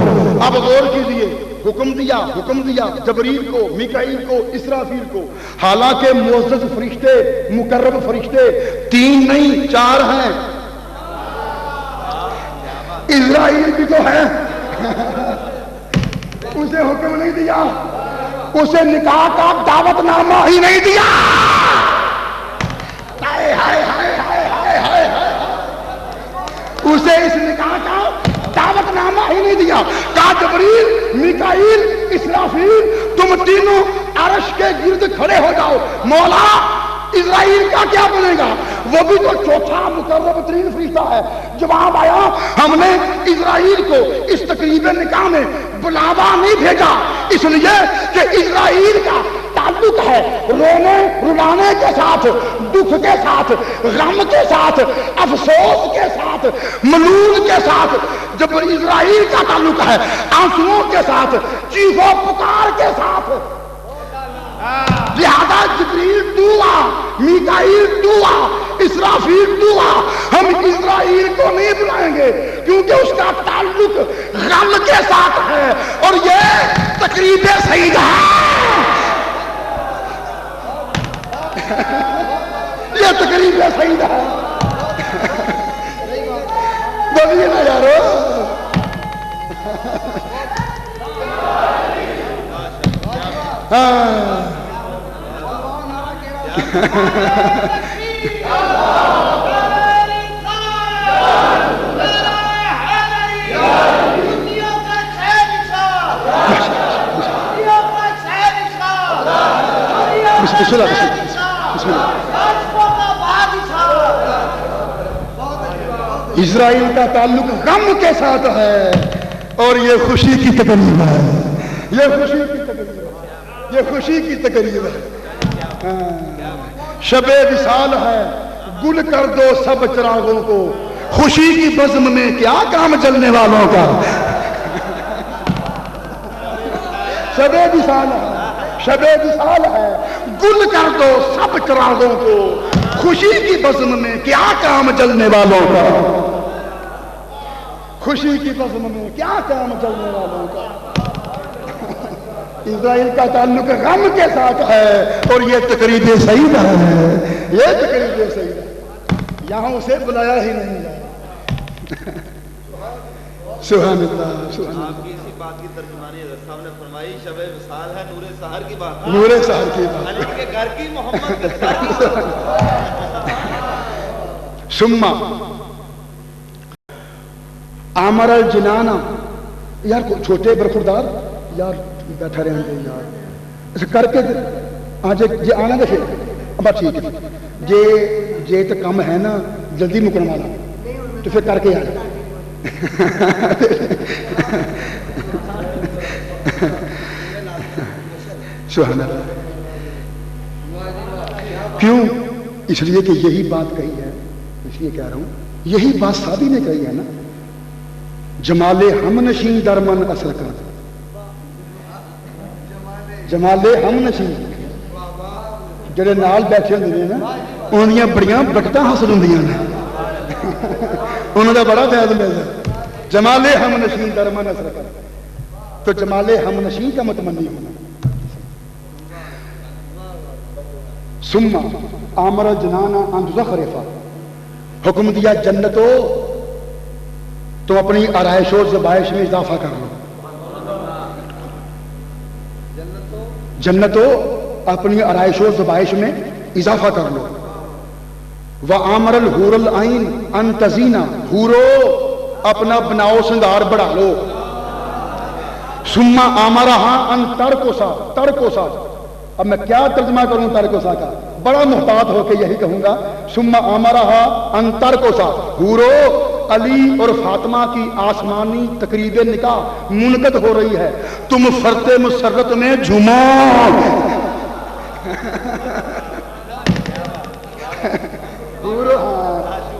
اب غور کیجیے, حکم دیا جبریل کو, میکائیل کو, اسرافیل کو. حالانکہ معزز فرشتے, مقرب فرشتے 3 نہیں 4 ہیں. اسرائیل بھی تو ہے. اسے حکم نہیں دیا, اسے نکاح کا دعوت نامہ ہی نہیں دیا. اسے اس نکاح کا دعوت نامہ ہی نہیں دیا. کہا جبریل, میکائیل, اسرافیل, تم تینوں عرش کے گرد کھڑے ہو جاؤ. مولا, اسرائیل کا کیا بنے گا؟ وہ بھی تو چوتھا مقرب ترین فرشتہ ہے. جواب آیا, ہم نے اسرائیل کو اس تقریب نکاح میں بلاوا نہیں بھیجا اس لیے کہ اسرائیل کا تعلق ہے رونے رلانے کے ساتھ, دکھ کے ساتھ, غم کے ساتھ, افسوس کے ساتھ, ملول کے ساتھ. جب اسرائیل کا تعلق ہے آنسوؤں کے ساتھ, چیخ و پکار کے ساتھ. لہذا جبریل دعا, میکائیل دعا, اسرافیل دعا. ہم اسرائیل کو نہیں بلائیں گے کیونکہ اس کا تعلق غم کے ساتھ ہے اور یہ تقریب سعید ہے. یہ تقریب سعید ہے. بولیے نا یارو. اسرائیل کا تعلق غم کے ساتھ ہے اور یہ خوشی کی تقریب ہے. یہ خوشی کی تقریب ہے. یہ خوشی کی تقریب ہے. شب وصال ہے, گل کر دو سب چراغوں کو. خوشی کی بزم میں کیا کام چلنے والوں کا. شب وصال ہے, شب وصال ہے, گل کر دو سب چراغوں کو. خوشی کی بزم میں کیا کام چلنے والوں کا. خوشی کی بزم میں کیا کام چلنے والوں کا. اسرائیل کا تعلق غم کے ساتھ ہے اور یہ تقریب سعید ہے. یہ تقریب سعید ہے. یہاں اسے بلایا ہی نہیں ہے. سبحان اللہ, سبحان اللہ. آپ کی اسی بات کی ترجمانی حضرت صاحب نے فرمائی, شب وصال ہے, نور سحر کی بات, نور سحر کی بات, علی کے گھر کی, محمد کے گھر کی. ثم آمر الجنانا. یار چھوٹے برخوردار یار بیٹھا رہے ہیں یار, ایسا کر کے آج جی آنا دے. اب ٹھیک ہے جے تو کم ہے نا جلدی مکن والا تو پھر کر کے آ جائے. سبحان اللہ. کیوں؟ اس لیے کہ یہی بات کہی ہے, اس لیے کہہ رہا ہوں, یہی بات سادی نے کہی ہے نا. جمال ہم نشین درمن اثر کر, جمال ہم نشین جڑے نال بیٹھے ہوندے نے نا انہاں دیاں بڑیاں بکٹاں حاصل ہوندیاں نے, انہاں دا بڑا فائدہ ملدا. جمال ہم نشین درمن اثر کر, تو جمال ہم نشین کا متمنی ہونا. ثم امر الجنان ان تزخرفا, حکم دیا جنتو تو اپنی آرائش و زبائش میں اضافہ کر لو. جنتو اپنی آرائش و زبائش میں اضافہ کر لو. وآمر الحور العین ان تزینا, حورو اپنا بناؤ سنگار بڑھا لو. ثم آمرہا ان ترکوسا, ترکوسا. اب میں کیا ترجمہ کروں ترکوسا کا, بڑا محتاط ہو کے یہی کہوں گا. ثم امرها ان ترقص حورو علی اور فاطمہ کی آسمانی تقریب نکاح منعقد ہو رہی ہے، تم فرط مسرت میں جھومو۔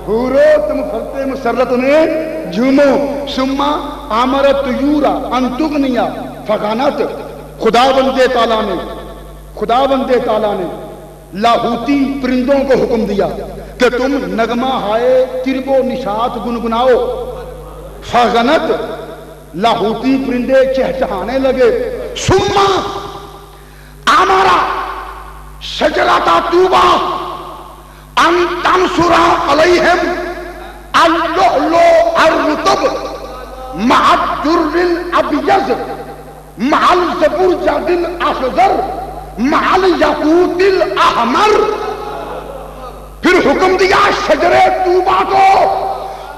حورو تم فرط مسرت میں جھومو۔ ثم امرت طیور ان تغنیا فغنت، خدا بندے تعالیٰ نے لاہوتی پرندوں کو حکم دیا کہ تم نغمہ ہائے ترب و نشاط گنگناؤ۔ فغنت، لاہوتی پرندے چہچہانے لگے۔ ثم امر شجرۃ طوبیٰ ان تنثر علیہم اللؤلؤ الرطب مع الدر الابیض مع الزبرجد الاخضر مع الیاقوت الاحمر۔ پھر حکم دیا شجر طوبیٰ کو،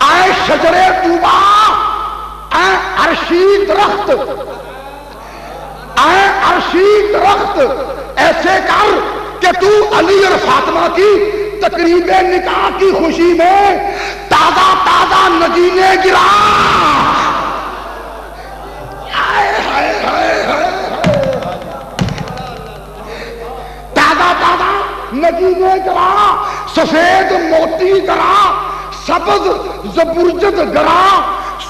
اے شجر طوبیٰ، اے عرشی درخت، اے عرشی درخت، ایسے کر کہ تو علی اور فاطمہ کی تقریب نکاح کی خوشی میں تازہ تازہ نگینے گرا۔ تازہ تازہ نگینے گرا، سفید موتی گرا، سبز زبرجد گرا،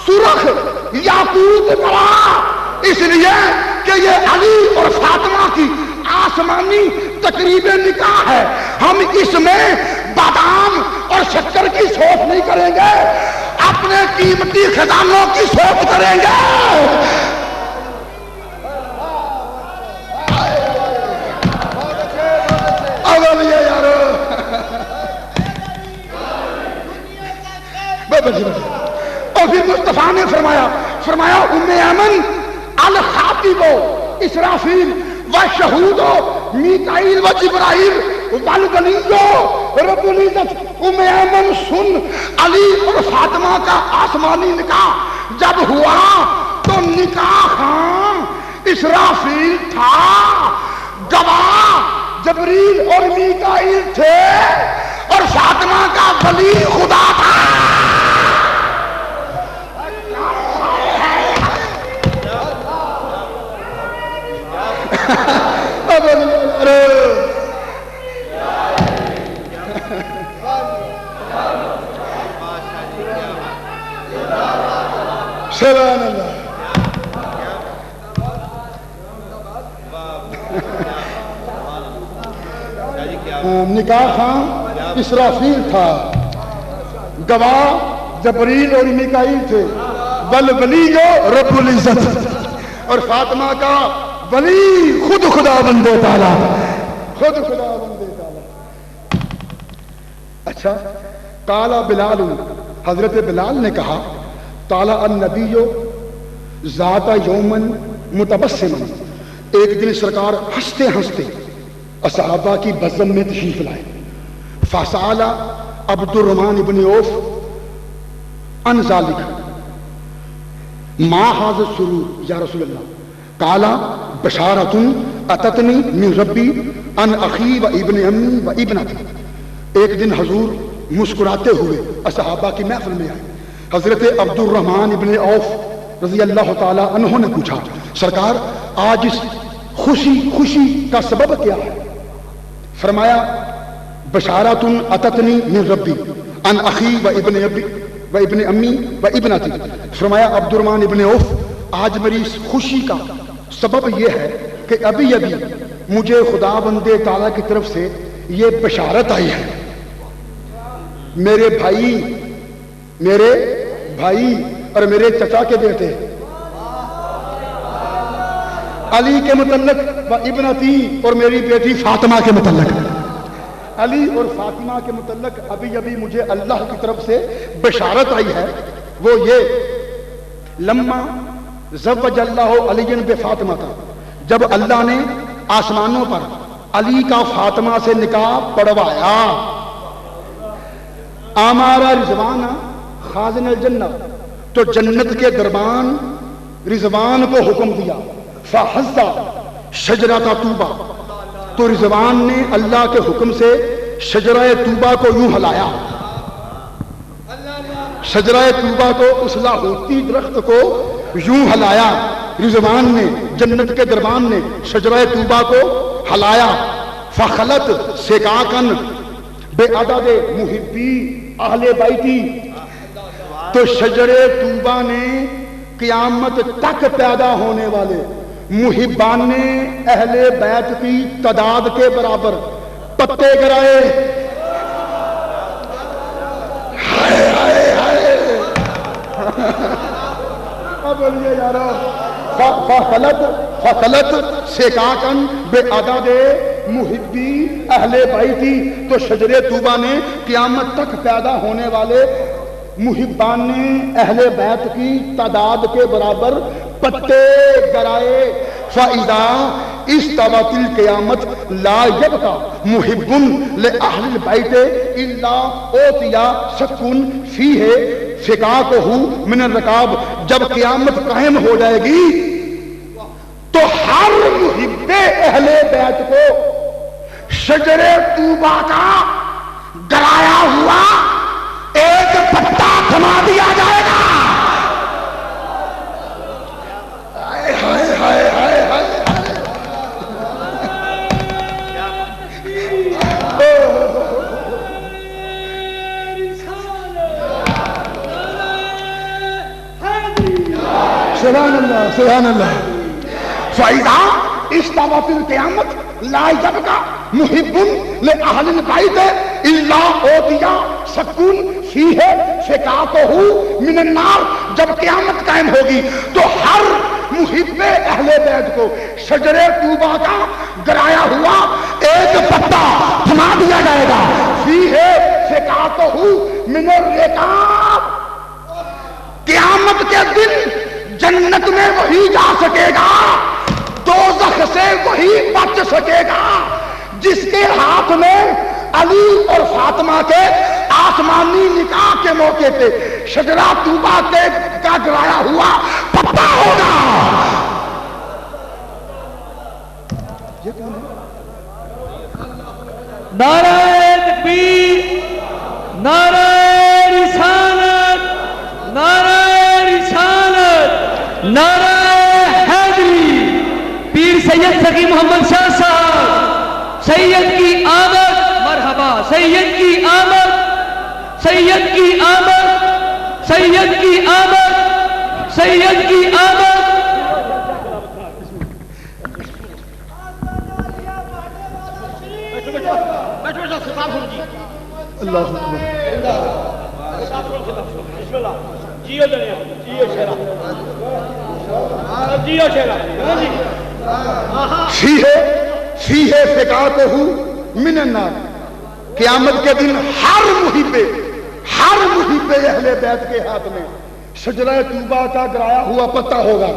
سرخ یاقوت گرا، اس لیے کہ یہ علی اور فاطمہ کی آسمانی تقریب نکاح ہے۔ ہم اس میں بادام اور شکر کی سوچ نہیں کریں گے، اپنے قیمتی خزانوں کی سوچ کریں گے۔ اور پھر مصطفیٰ نے فرمایا ام ایمن الخاطب اسرافیل وشہود میکائیل و جبرائیل والغنی رب العزت، ام ایمن سن، علی اور فاطمہ کا آسمانی نکاح جب ہوا تو نکاح خان اسرافیل تھا، گواہ جبریل اور میکائیل تھے، اور فاطمہ کا ولی خدا تھا۔ سبحان اللہ۔ نکاح خان اسرافیل تھا، گواہ جبریل اور میکائیل تھے، ولی جو رب العزت، اور فاطمہ کا ولی خود خدا بندے تعالیٰ، خود خدا بندے تعالیٰ۔ اچھا، قال بلال، حضرت بلال نے کہا طالع النبی ذات یومن متبسما، ایک دن سرکار ہنستے ہنستے صحابہ کی بزم میں تشریف لائے۔ فسأل عبد الرحمن ابن عوف عن ذلك، ما هذا السرور یا رسول اللہ؟ قال بشارۃ اتتنی من ربی عن اخی و ابن امی و ابنتی۔ ایک دن حضور مسکراتے ہوئے صحابہ کی محفل میں آئے۔ حضرت عبد الرحمن ابن عوف رضی اللہ تعالی عنہ نے پوچھا سرکار آج اس خوشی کا سبب کیا ہے؟ فرمایا بشارۃ اتتنی من ربی عن اخی و ابن امی و ابنتی۔ فرمایا عبد الرحمن ابن عوف آج میری اس خوشی کا سبب یہ ہے کہ ابھی مجھے خدا بندے تعالیٰ کی طرف سے یہ بشارت آئی ہے، میرے بھائی اور میرے چچا کے بیٹے علی کے متعلق و ابنتی اور میری بیٹی فاطمہ کے متعلق، علی اور فاطمہ کے متعلق ابھی مجھے اللہ کی طرف سے بشارت آئی ہے۔ وہ یہ لما زوج اللہ علی بفاطمہ تھا، جب اللہ نے آسمانوں پر علی کا فاطمہ سے نکاح پڑھوایا، آمارا رضوان خازن الجنہ، تو جنت کے دربان رضوان کو حکم دیا، فحزا شجرۃ طوبیٰ، تو رضوان نے اللہ کے حکم سے شجرہ طوبہ کو یوں ہلایا، شجرہ طوبہ کو، اس لاہوتی درخت کو یوں ہلایا، رضوان نے، جنت کے دربان نے شجرہ طوبہ کو ہلایا، فخلت سکاکن بے عدد محبی اہل بیتی، تو شجرہ طوبہ نے قیامت تک پیدا ہونے والے محبان اہل بیت کی تعداد کے برابر پتے گرائے۔ ہائے ہائے ہائے، بولیے یارو، فخلت سکاکن بے عدد محبی اہل بیتی، تو شجرہ طوبہ نے قیامت تک پیدا ہونے والے محبان اہل بیت کی تعداد کے برابر پتے گرائے۔ فَإِذَا اسْتَوَتِ الْقِيَامَةُ لَا يَبْقَى مُحِبٌّ لِأَهْلِ الْبَيْتِ إِلَّا أُوتِيَ شَكٌّ فِيهِ فِكَاكُهُ مِنَ الرِّقَابِ، جب قیامت قائم ہو جائے گی تو ہر محب اہل بیت کو شجر طوبہ کا گرایا ہوا ایک پتا تھما دیا جائے گا۔ ہائے ہائے ہائے ہائے ہائے، سبحان اللہ سبحان اللہ۔ فَإِذَا اسْتَوَتِ الْقِيَامَةُ لَا يَبْقَى مُحِبٌّ لِأَهْلِ الْبَيْتِ إِلَّا أُوتِيَ شَكٌّ فِيهِ فِكَاكُهُ مِنَ النَّارِ، جب قیامت قائم ہوگی تو ہر محب اہل بیت کو شجر طوبہ کا گرایا ہوا ایک پتا تھما دیا جائے گا۔ فِيهِ فِكَاكُهُ مِنَ الرِّقَابِ، قیامت کے دن جنت میں وہی جا سکے گا، دوزخ سے وہی بچ سکے گا جس کے ہاتھ میں علی اور فاطمہ کے آسمانی نکاح کے موقع پہ شجرہ طوبہ کا گرایا ہوا پتا ہوگا۔ نعرہ تکبیر، نعرہ رسالت، نعرہ رسالت، نعرہ حیدری، پیر سید سخی محمد شاہ صاحب، سید کی آمد، مرحبا، سید کی آمد، سید کی آمد، سید کی آمد، سید کی آمد۔ اللہ فیہ فکاکہ من النار، قیامت کے دن ہر محب اہل بیت کے ہاتھ میں شجرہ طوبہ کا گرایا ہوا پتا ہوگا،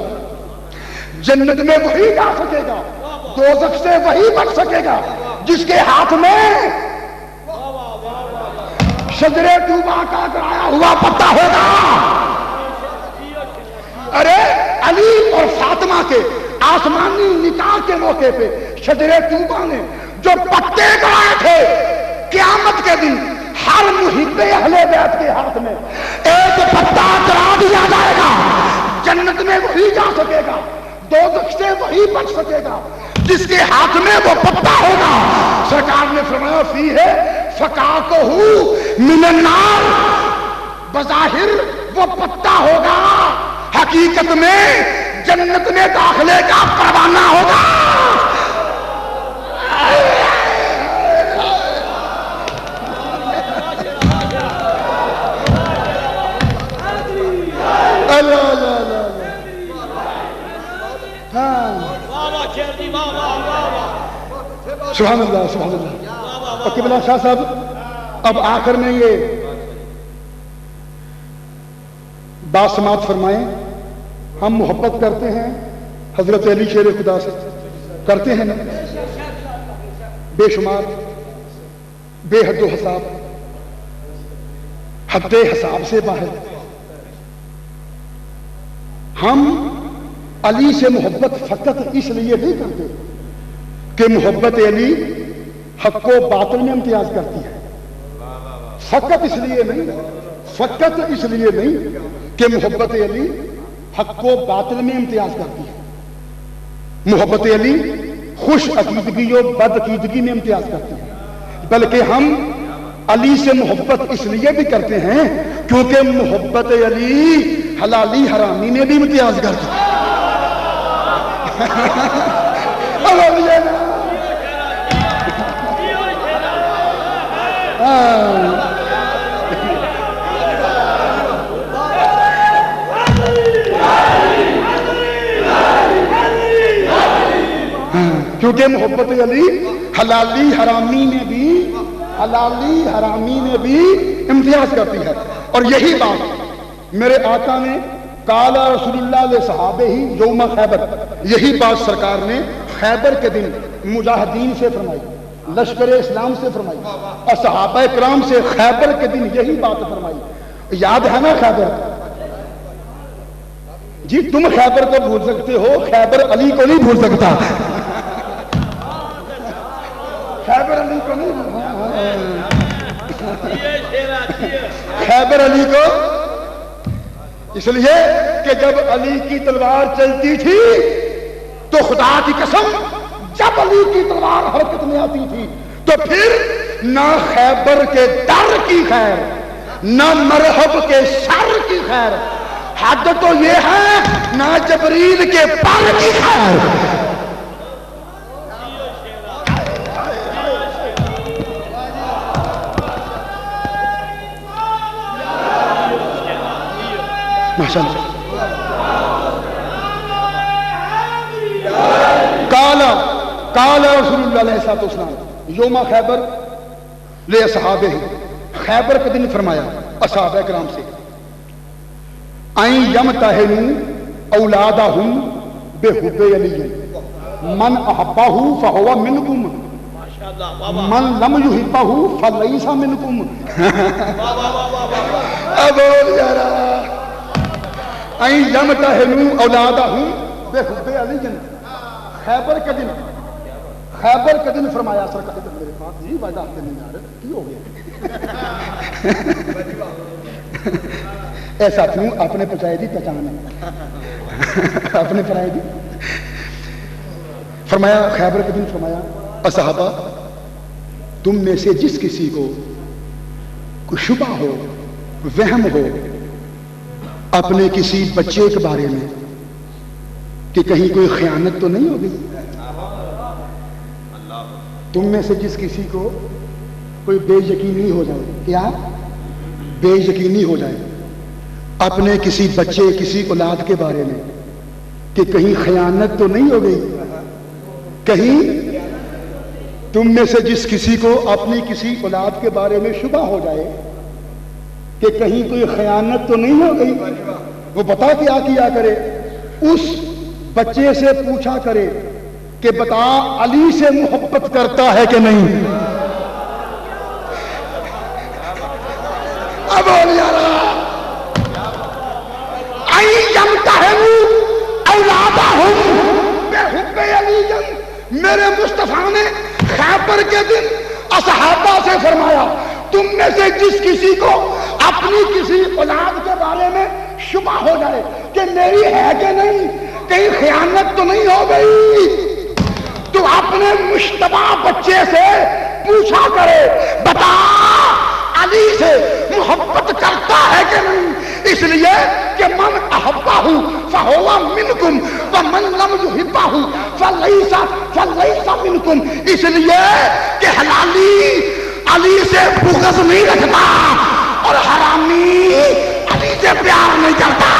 جنت میں وہی جا سکے گا، دوزخ سے وہی بچ سکے گا جس کے ہاتھ میں شجرہ طوبہ کا گرایا ہوا پتا ہوگا۔ ارے علی اور فاطمہ کے آسمانی نکاح کے موقع پہ شجرہ طوبہ نے جو پتے گرائے تھے، قیامت کے دن ہر محب اہل بیت کے ہاتھ میں ایک پتا گرا دیا جائے گا، جنت میں وہی جا سکے گا، دوزخ سے وہی بچ سکے گا جس کے ہاتھ میں وہ پتا ہوگا۔ سرکار نے فرمایا فیہ فکاکہ من النار، بظاہر وہ پتا ہوگا، حقیقت میں جنت میں داخلے کا پروانہ ہوگا۔ سبحان اللہ سبحان اللہ۔ اور قبلہ شاہ صاحب، اب آخر میں یہ بات سماعت فرمائیں، ہم محبت کرتے ہیں حضرت علی شیر خدا سے، کرتے ہیں نا، بے شمار، بے حد و حساب، حد حساب سے باہر۔ ہم علی سے محبت فقط اس لیے نہیں کرتے کہ محبت علی حق و باطل میں امتیاز کرتی ہے. فقط اس لیے نہیں کہ محبت علی حق و باطل میں امتیاز کرتی ہے. محبت علی خوش عقیدگی و بد عقیدگی میں امتیاز کرتی ہے، بلکہ ہم علی سے محبت اس لیے بھی کرتے ہیں کیونکہ محبت علی حلالی حرامی میں بھی امتیاز کرتی ہے. کیونکہ محبت علی حلالی حرامی میں بھی امتیاز کرتی ہے. اور یہی بات میرے آقا نے قال رسول اللہ علیہ صحابہ ہی یوم خیبر، یہی بات سرکار نے خیبر کے دن مجاہدین سے فرمائی، لشکر اسلام سے فرمائی، اور صحابہ کرام سے خیبر کے دن یہی بات فرمائی. یاد ہے نا خیبر؟ جی تم خیبر کو بھول سکتے ہو، خیبر علی کو نہیں بھول سکتا. خیبر علی کو نہیں، خیبر علی کو اس لیے کہ جب علی کی تلوار چلتی تھی تو خدا کی قسم جب علی کی تلوار حرکت میں آتی تھی تو پھر نہ خیبر کے ڈر کی خیر نہ مرحب کے شر کی خیر، حد تو یہ ہے نہ جبریل کے پر کی خیر. قال رسول اللہ علیہ السلام یوم خیبر لے اصحابہ، خیبر کے دن فرمایا اصحابہ کرام سے این یمتہنوا اولادہم بحب علی من احبہ فہو منکم من لم یحبہ فلیس منکم. ابول یارا این یمتہنوا اولادہم بحب علی، خیبر کے دن فرمایا سرکار میرے پاس جی وعدہ آپ کے نہیں آ رہے کی ہو گیا ایسا کیوں آپ نے پہنچائی دی پہچان آپ نے پڑھائی دی. فرمایا خیبر کے دن فرمایا اصحابہ تم میں سے جس کسی کو کوئی شبہ ہو وہم ہو اپنے کسی بچے کے بارے میں کہ کہیں کوئی خیانت تو نہیں ہوگی، تم میں سے جس کسی کو کوئی بے یقینی ہو جائے، کیا بے یقینی ہو جائے اپنے کسی بچے کسی اولاد کے بارے میں کہ کہیں خیانت تو نہیں ہو گئی، کہیں تم میں سے جس کسی کو اپنی کسی اولاد کے بارے میں شبہ ہو جائے کہ کہیں کوئی خیانت تو نہیں ہو گئی، وہ بتا کیا کرے، اس بچے سے پوچھا کرے کہ بتا علی سے محبت کرتا ہے کہ نہیں. اب میرے مصطفیٰ نے خیبر کے دن اصحابہ سے فرمایا تم میں سے جس کسی کو اپنی کسی اولاد کے بارے میں شبہ ہو جائے کہ میری ہے کہ نہیں، کہیں خیانت تو نہیں ہو گئی، تو اپنے مشتبہ بچے سے پوچھا کرے بتا علی سے محبت کرتا ہے کہ نہیں، اس لیے کہ من احبہ فہو منکم ومن لم یحبہ فلیس منکم، اس لیے کہ حلالی علی سے بغض نہیں رکھتا اور حرامی علی سے پیار نہیں کرتا.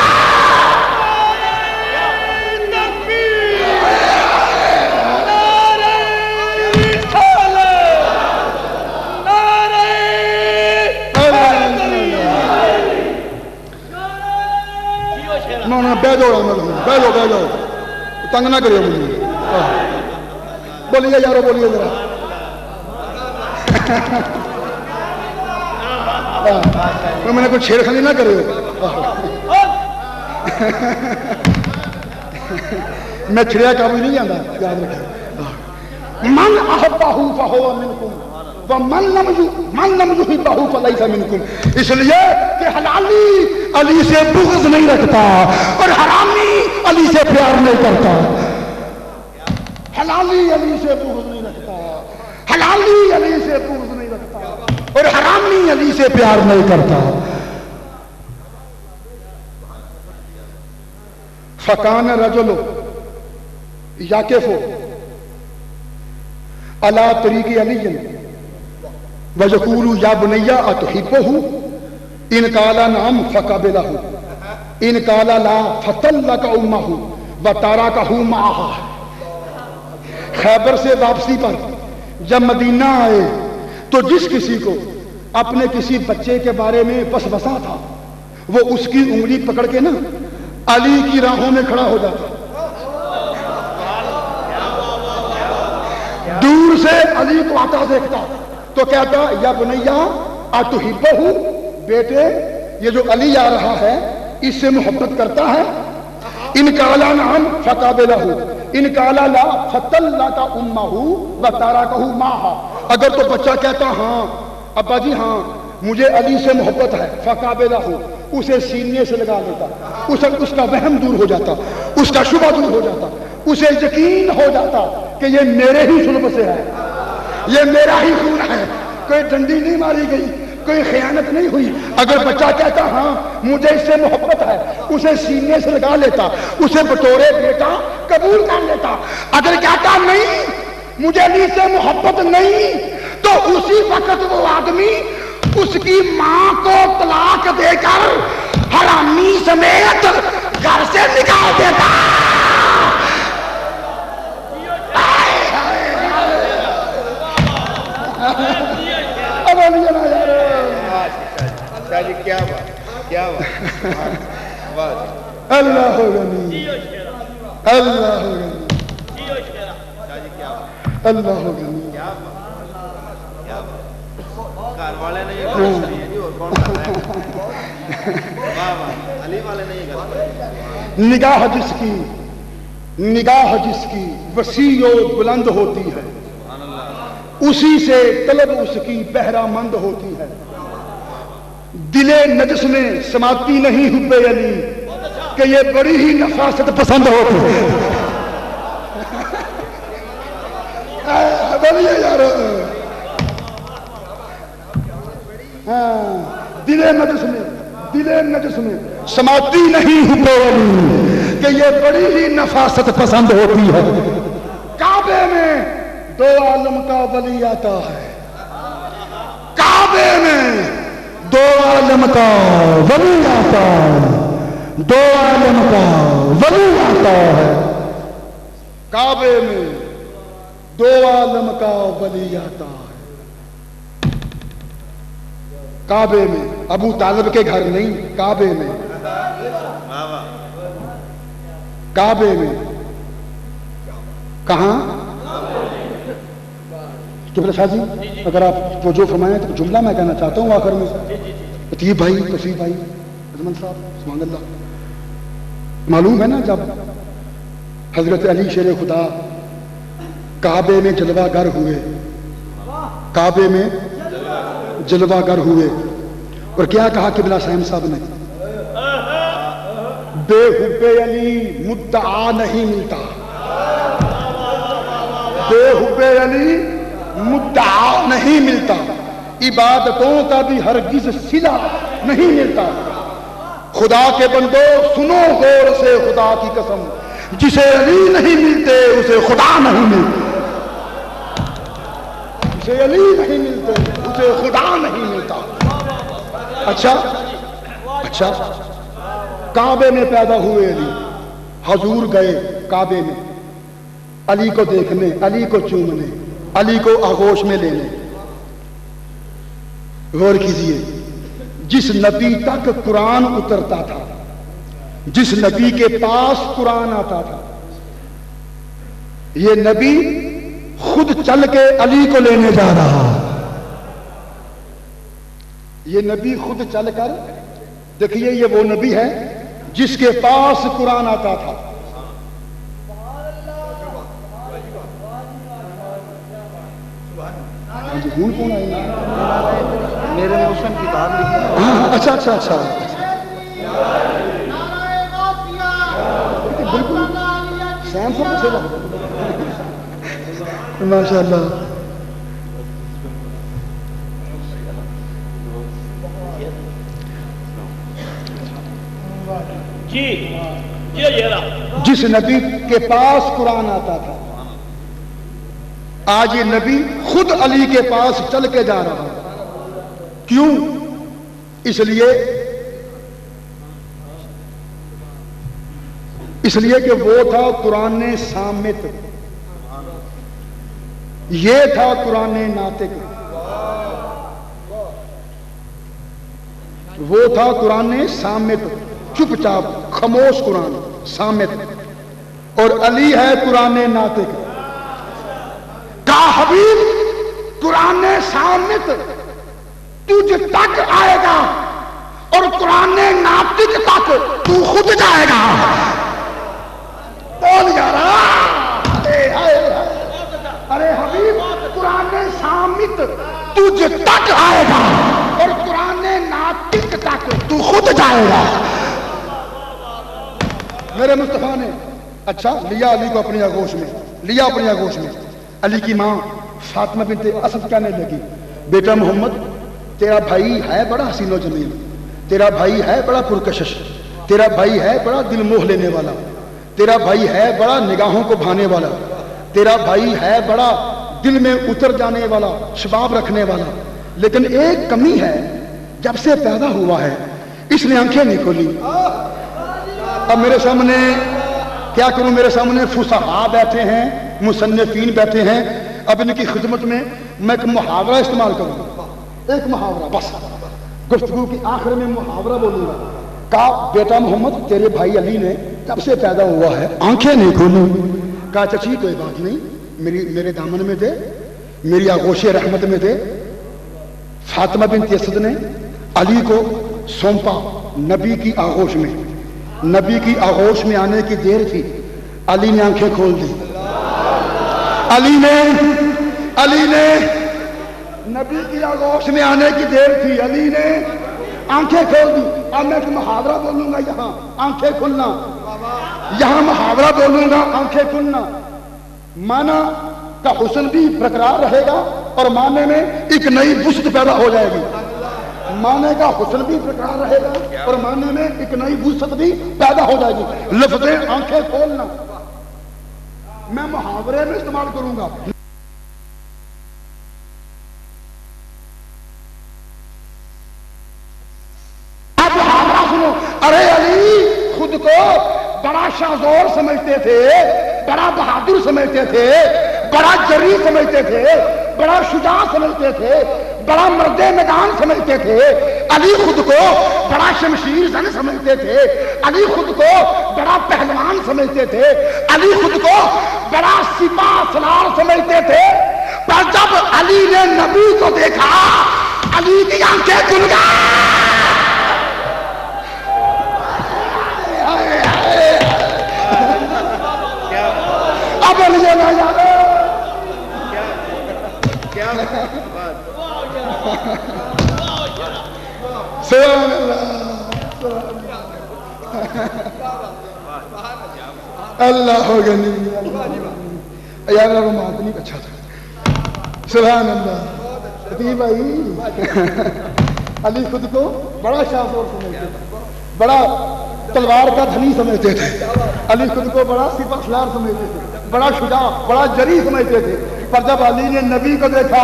بہ جاؤ تنگ نہ کریو مجھے، بولیے یارو بولیے ذرا. میں نے کوئی چھیڑ خانی نہ کرے، میں چھڑیا قابو نہیں جانا، یاد رکھے. من احبہ فہو منکم ومن لم یحبہ فلیس منکم. اس لیے کہ حلالی علی سے بغض نہیں رکھتا اور حرامی علی سے پیار نہیں کرتا. حلالی علی سے بغض نہیں رکھتا, حلالی علی سے بغض نہیں رکھتا اور حرامی علی سے پیار نہیں کرتا. فکان رجل یاکف علی طریق علی وَيَقُولُ يَا بُنَيَّ أَتُحِبُّهُ إِنْ قَالَ نَعَمْ فَقَبِلَهُ إِنْ قَالَ لَا فَطَلَّقَ أُمَّهُ وَتَرَكَهُ مَعَهَا. خیبر سے واپسی پر جب مدینہ آئے تو جس کسی کو اپنے کسی بچے کے بارے میں وسوسہ تھا وہ اس کی انگلی پکڑ کے نا علی کی راہوں میں کھڑا ہو جاتا, دور سے علی کو آتا دیکھتا تو کہتا یا بنیا اتحبہ, بیٹے یہ جو علی آ رہا ہے اس سے محبت کرتا ہے. ان قالا نعم فقابلہ ان قالا لا فطلق امہ وترکہ معها. اگر تو بچہ کہتا ہاں ابا جی ہاں مجھے علی سے محبت ہے, فقابلہ اسے سینے سے لگا لیتا, اس کا وہم دور ہو جاتا, اس کا شبہ دور ہو جاتا, اسے یقین ہو جاتا کہ یہ میرے ہی صلب سے ہے, یہ میرا ہی خون ہے, کوئی ڈنڈی نہیں ماری گئی, کوئی خیانت نہیں ہوئی. اگر بچہ کہتا ہاں مجھے اس سے محبت ہے اسے سینے سے لگا لیتا, اسے بطور بیٹا قبول کر لیتا. اگر کہتا نہیں مجھے علی سے محبت نہیں تو اسی وقت وہ آدمی اس کی ماں کو طلاق دے کر حرامی سمیت گھر سے نکال دیتا. کیا بات, کیا بات, اللہ غنی, اللہ غنی, اللہ غنی. گھر والے نے یہ غلط کری ہے جی, اور کون کر رہا ہے؟ واہ واہ, علی والے نے یہ غلط کری. نگاہ جس کی وسیع و بلند ہوتی ہے اسی سے طلب اس کی بہرہ مند ہوتی ہے. دل نجس میں سماتی نہیں حب علی کہ یہ بڑی ہی نفاست پسند ہوتی ہے. بولیے یار, دل نجس میں سماتی نہیں حب علی کہ یہ بڑی ہی نفاست پسند ہوتی ہے. کعبے میں دو عالم کا ولی آتا ہے, کعبے میں دو عالم کا ولی آتا ہے, دو عالم کا ولی آتا ہے. کعبے میں دو عالم کا ولی آتا ہے. کعبے میں ابو طالب کے گھر نہیں, کعبے میں, کعبے میں کہاں قبلہ شاہ جی اگر آپ توجہ فرمائیں تو جملہ میں کہنا چاہتا ہوں آخر میں. لطیف بھائی, توصیف بھائی, عظمت صاحب, سبحان اللہ. معلوم ہے نا جب حضرت علی شیر خدا کعبے میں جلوہ گر ہوئے, کعبے میں جلوہ گر ہوئے اور کیا کہا قبلہ صاحب صاحب نے, بے حب علی مدعا نہیں ملتا, بے حب علی مدعا نہیں ملتا, عبادتوں کا بھی ہرگز صلہ نہیں ملتا. خدا کے بندو سنو غور سے خدا کی قسم, جسے علی نہیں ملتے اسے خدا نہیں ملتے, جسے علی نہیں ملتے اسے خدا نہیں ملتا. اچھا کعبے میں پیدا ہوئے علی, حضور گئے کعبے میں علی کو دیکھنے, علی کو چومنے, علی کو آغوش میں لینے. غور کیجئے, جس نبی تک قرآن اترتا تھا, جس نبی کے پاس قرآن آتا تھا, یہ نبی خود چل کے علی کو لینے جا رہا. یہ نبی خود چل کر, دیکھیے یہ وہ نبی ہے جس کے پاس قرآن آتا تھا. ہاں جی ہوں کون آئی میرے موسم کتاب لکھی ہے ہاں اچھا اچھا اچھا بالکل سیم سب سے ماشاء اللہ. جس نبی کے پاس قرآن آتا تھا آج یہ نبی خود علی کے پاس چل کے جا رہا ہے. کیوں؟ اس لیے کہ وہ تھا قرآن صامت، یہ تھا قرآن ناطق. وہ تھا قرآن صامت، چپ چاپ خاموش قرآن صامت، اور علی ہے قرآن ناطق. کا حبیب قرآن صامت تجھ تک آئے گا اور قرآن ناطق تک تو خود جائے گا. بول یارا ارے حبیب قرآن صامت تجھ تک آئے گا اور قرآن ناطق تک تو خود جائے گا. میرے مصطفیٰ نے اچھا لیا علی کو اپنی آغوش میں، لیا اپنی آغوش میں. علی کی ماں فاطمہ بنت اسد کہنے لگی بیٹا محمد تیرا بھائی ہے بڑا حسین و جمیل، تیرا بھائی ہے بڑا پرکشش، تیرا بھائی ہے بڑا دل موہ لینے والا، تیرا بھائی ہے بڑا نگاہوں کو بھانے والا، تیرا بھائی ہے بڑا دل میں اتر جانے والا، شباب رکھنے والا، لیکن ایک کمی ہے، جب سے پیدا ہوا ہے اس نے آنکھیں نہیں کھولی. اب میرے سامنے کیا کروں، میرے سامنے فصحاء بیٹھے ہیں، مصنفین بیٹھے ہیں، اب ان کی خدمت میں ایک محاورہ استعمال کروں، ایک محاورہ بس گفتگو کی آخر میں محاورہ بولوں گا. کہا بیٹا محمد تیرے بھائی علی نے جب سے پیدا ہوا ہے آنکھیں نہیں کھولی. کہا چچی کوئی بات نہیں، میرے دامن میں دے، میری آغوش رحمت میں دے. فاطمہ بنت اسد نے علی کو سونپا نبی کی آغوش میں. نبی کی آغوش میں آنے کی دیر تھی، علی نے آنکھیں کھول دی. علی نے نبی کی آغوش میں آنے کی دیر تھی، علی نے آنکھیں کھول دی. اب میں ایک محاورہ بولوں گا، یہاں آنکھیں کھلنا، یہاں محاورہ بولوں گا آنکھیں کھلنا. معنی کا حسن بھی برقرار رہے گا اور معنی میں ایک نئی وسعت پیدا ہو جائے گی. معنی کا حسن بھی برقرار رہے گا اور معنی میں ایک نئی وسعت بھی پیدا ہو جائے گی. لفظیں آنکھیں کھولنا میں محاورے میں استعمال کروں گا. اب محاورہ سنو. ارے علی خود کو بڑا شاذور سمجھتے تھے، بڑا بہادر سمجھتے تھے، بڑا جری سمجھتے تھے، بڑا شجاع سمجھتے تھے، بڑا مرد میدان سمجھتے تھے. علی خود کو بڑا شمشیر زن سمجھتے تھے، علی خود کو بڑا پہلوان سمجھتے تھے، علی خود کو بڑا سپاہ سالار سمجھتے تھے. پر جب علی نے نبی کو دیکھا علی کی آنکھیں کھل گئی. اب علی نہ جانے سبحان اللہ ہو گئی یار رومات نہیں اچھا تھا. سبحان اللہ. عطیب بھائی علی خود کو بڑا شاذور سمجھتے تھے، بڑا تلوار کا دھنی سمجھتے تھے، علی خود کو بڑا سپاہ سالار سمجھتے تھے، بڑا شجاع بڑا جری سمجھتے تھے. پر جب علی نے نبی کو دیکھا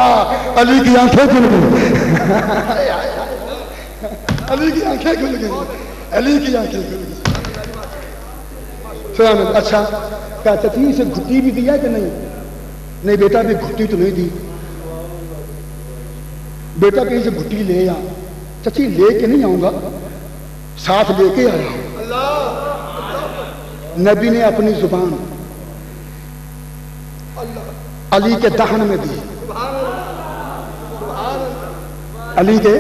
علی کی آنکھیں کھل گئی. علی کی آنکھیں کھل گئی، علی کی آنکھیں کھل گئی. اچھا کیا چچی سے گھٹی بھی دیا کہ نہیں؟ نہیں بیٹا بھی گھٹی تو نہیں دی. بیٹا کہیں سے گھٹی لے آ. چچی لے کے نہیں آؤں گا، ساتھ لے کے آیا. نبی نے اپنی زبان علی کے دہن میں دی. علی کے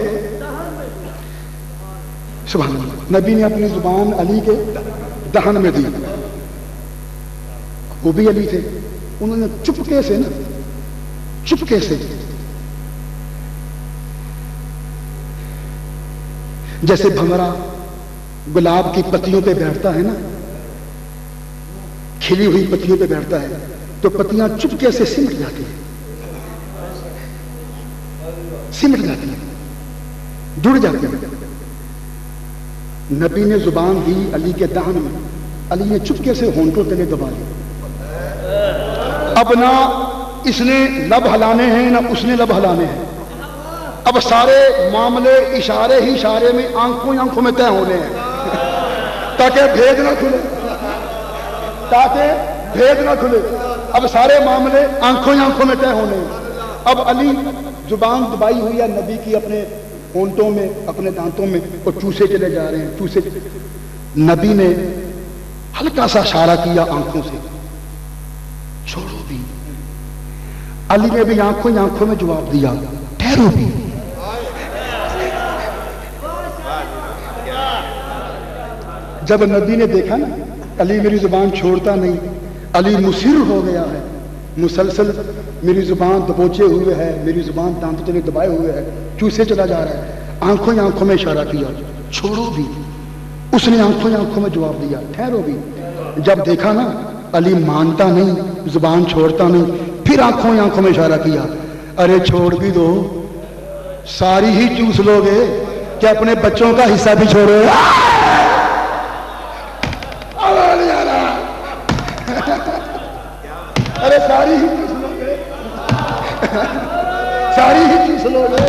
سبحان اللہ، نبی نے اپنی زبان علی کے دہن میں دی. وہ بھی علی تھے، انہوں نے چپکے سے نا، چپکے سے جیسے بھنورا گلاب کی پتیوں پہ بیٹھتا ہے نا، کھلی ہوئی پتیوں پہ بیٹھتا ہے تو پتیاں چپکے سے سمٹ جاتی ہیں، سمٹ جاتی ہیں، جڑ جاتی ہیں۔ نبی نے زبان دی علی کے دہن میں، علی نے چپکے سے ہونٹوں تلے دبا لی۔ اب نہ اس نے لب ہلانے ہیں نہ اس نے لب ہلانے ہیں، اب سارے معاملے اشارے ہی اشارے میں آنکھوں میں طے ہونے ہیں تاکہ بھید نہ کھلے، تاکہ بھید نہ کھلے۔ اب سارے معاملے آنکھوں میں طے ہونے ہیں۔ اب علی زبان دبائی ہوئی ہے نبی کی اپنے ہونٹوں میں، اپنے دانتوں میں، اور چوسے چلے جا رہے ہیں، چوسے۔ نبی نے ہلکا سا اشارہ کیا آنکھوں سے، چھوڑو بھی۔ علی نے بھی آنکھوں میں جواب دیا، ٹھہرو بھی۔ جب نبی نے دیکھا نا علی میری زبان چھوڑتا نہیں، علی مصر ہو گیا ہے، مسلسل میری زبان دبوچے ہوئے ہے، میری زبان دانتوں تلے دبائے ہوئے ہے، چوسے چلا جا رہا ہے، آنکھوں میں اشارہ کیا، چھوڑو بھی۔ اس نے آنکھوں میں جواب دیا، ٹھہرو بھی۔ جب دیکھا نا علی مانتا نہیں، زبان چھوڑتا نہیں، پھر آنکھوں میں اشارہ کیا، ارے چھوڑ بھی دو، ساری ہی چوس لو گے کہ اپنے بچوں کا حصہ بھی چھوڑو۔ ارے ساری ہی چوس لو گے، ساری ہی چوس لو گے۔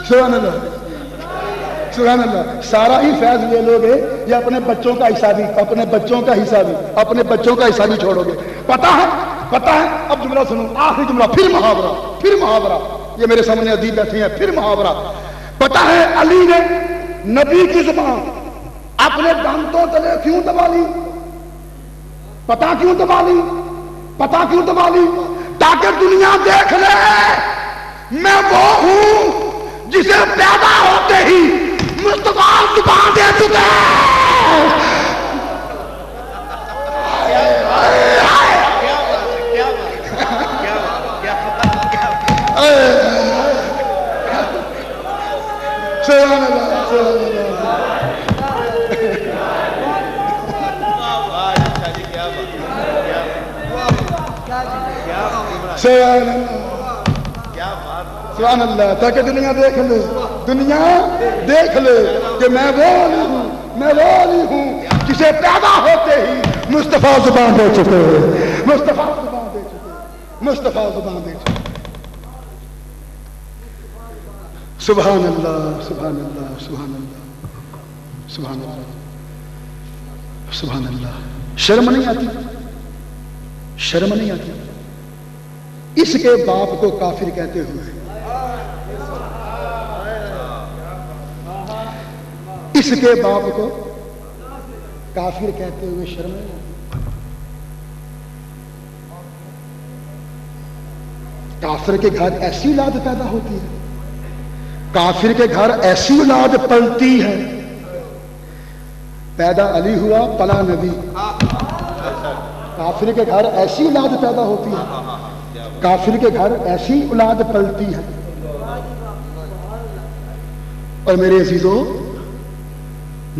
سبحان اللہ، سبحان اللہ۔ سارا ہی فیض لے لو گے یا اپنے بچوں کا حصہ بھی، اپنے بچوں کا حصہ بھی، اپنے بچوں کا حصہ بھی چھوڑو گے۔ پتہ ہے اب جملہ سنو، آخری جملہ، پھر محاورہ، یہ میرے سامنے ادیب بیٹھے ہیں، پھر محاورہ۔ پتہ ہے علی نے نبی کی زبان اپنے دانتوں تلے کیوں دبا لی؟ پتہ کیوں دبا لی؟ تاکہ دنیا دیکھ لے میں وہ ہوں جسے پیدا ہوتے ہی مصطفیٰ زبان دے چکے۔ سبحان اللہ، تاکہ دنیا دیکھ لے کہ میں وہ علی ہوں جسے پیدا ہوتے ہی مصطفیٰ زبان دے چکے، مصطفیٰ زبان دے چکے۔ سبحان اللہ، سبحان اللہ، سبحان اللہ، سبحان اللہ، سبحان اللہ۔ شرم نہیں آتی اس کے باپ کو کافر کہتے ہوئے، اس کے باپ کو کافر کہتے ہوئے شرم نہیں آتی؟ کافر کے گھر ایسی اولاد پیدا ہوتی ہے، کافر کے گھر ایسی اولاد پلتی ہے۔ پیدا علی ہوا، پلا نبی۔ کافر کے گھر ایسی اولاد پیدا ہوتی ہے، کافر کے گھر ایسی اولاد پلتی ہے۔ اور میرے عزیزو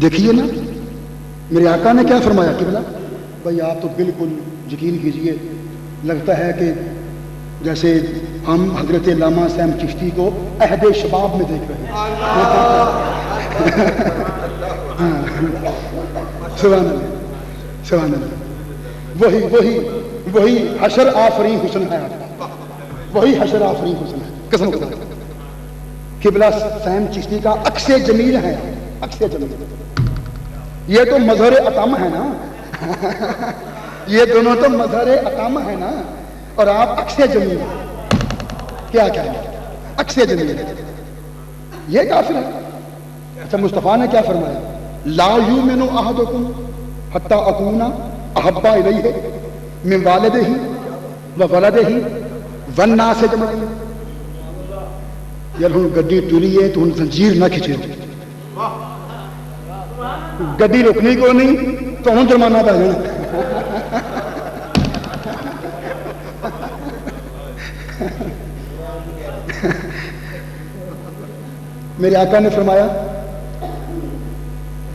دیکھیے نا، میرے آقا نے کیا فرمایا قبلہ؟ بھائی آپ تو بالکل یقین کیجئے، لگتا ہے کہ جیسے ہم حضرت علامہ صاحب چشتی کو عہد شباب میں دیکھ رہے ہیں۔ سبحان اللہ، سبحان اللہ۔ وہی حشر آفرین حسن ہے آپ کا، وہی حشر آفرین حسن ہے، قسم خدا۔ قبلہ صاحب چشتی کا عکس جمیل ہے، عکس جمیل۔ یہ تو مظہر اتم ہے نا، یہ دونوں تو مظہر اتم ہے نا، اور آپ عکس جمیل کیا کہیں گے؟ عکس جمیل یہ کافر ہے۔ اچھا مصطفیٰ نے کیا فرمایا؟ لا یؤمن احدکم حتی اکون احب الیہ من والدہ وولدہ والناس اجمعین۔ یار ہن گڈی ٹری ہے تو ہن زنجیر نہ کھچے، گڈی رکنی کو نہیں تو ہوں جرمانہ پہ جانا۔ میرے آقا نے فرمایا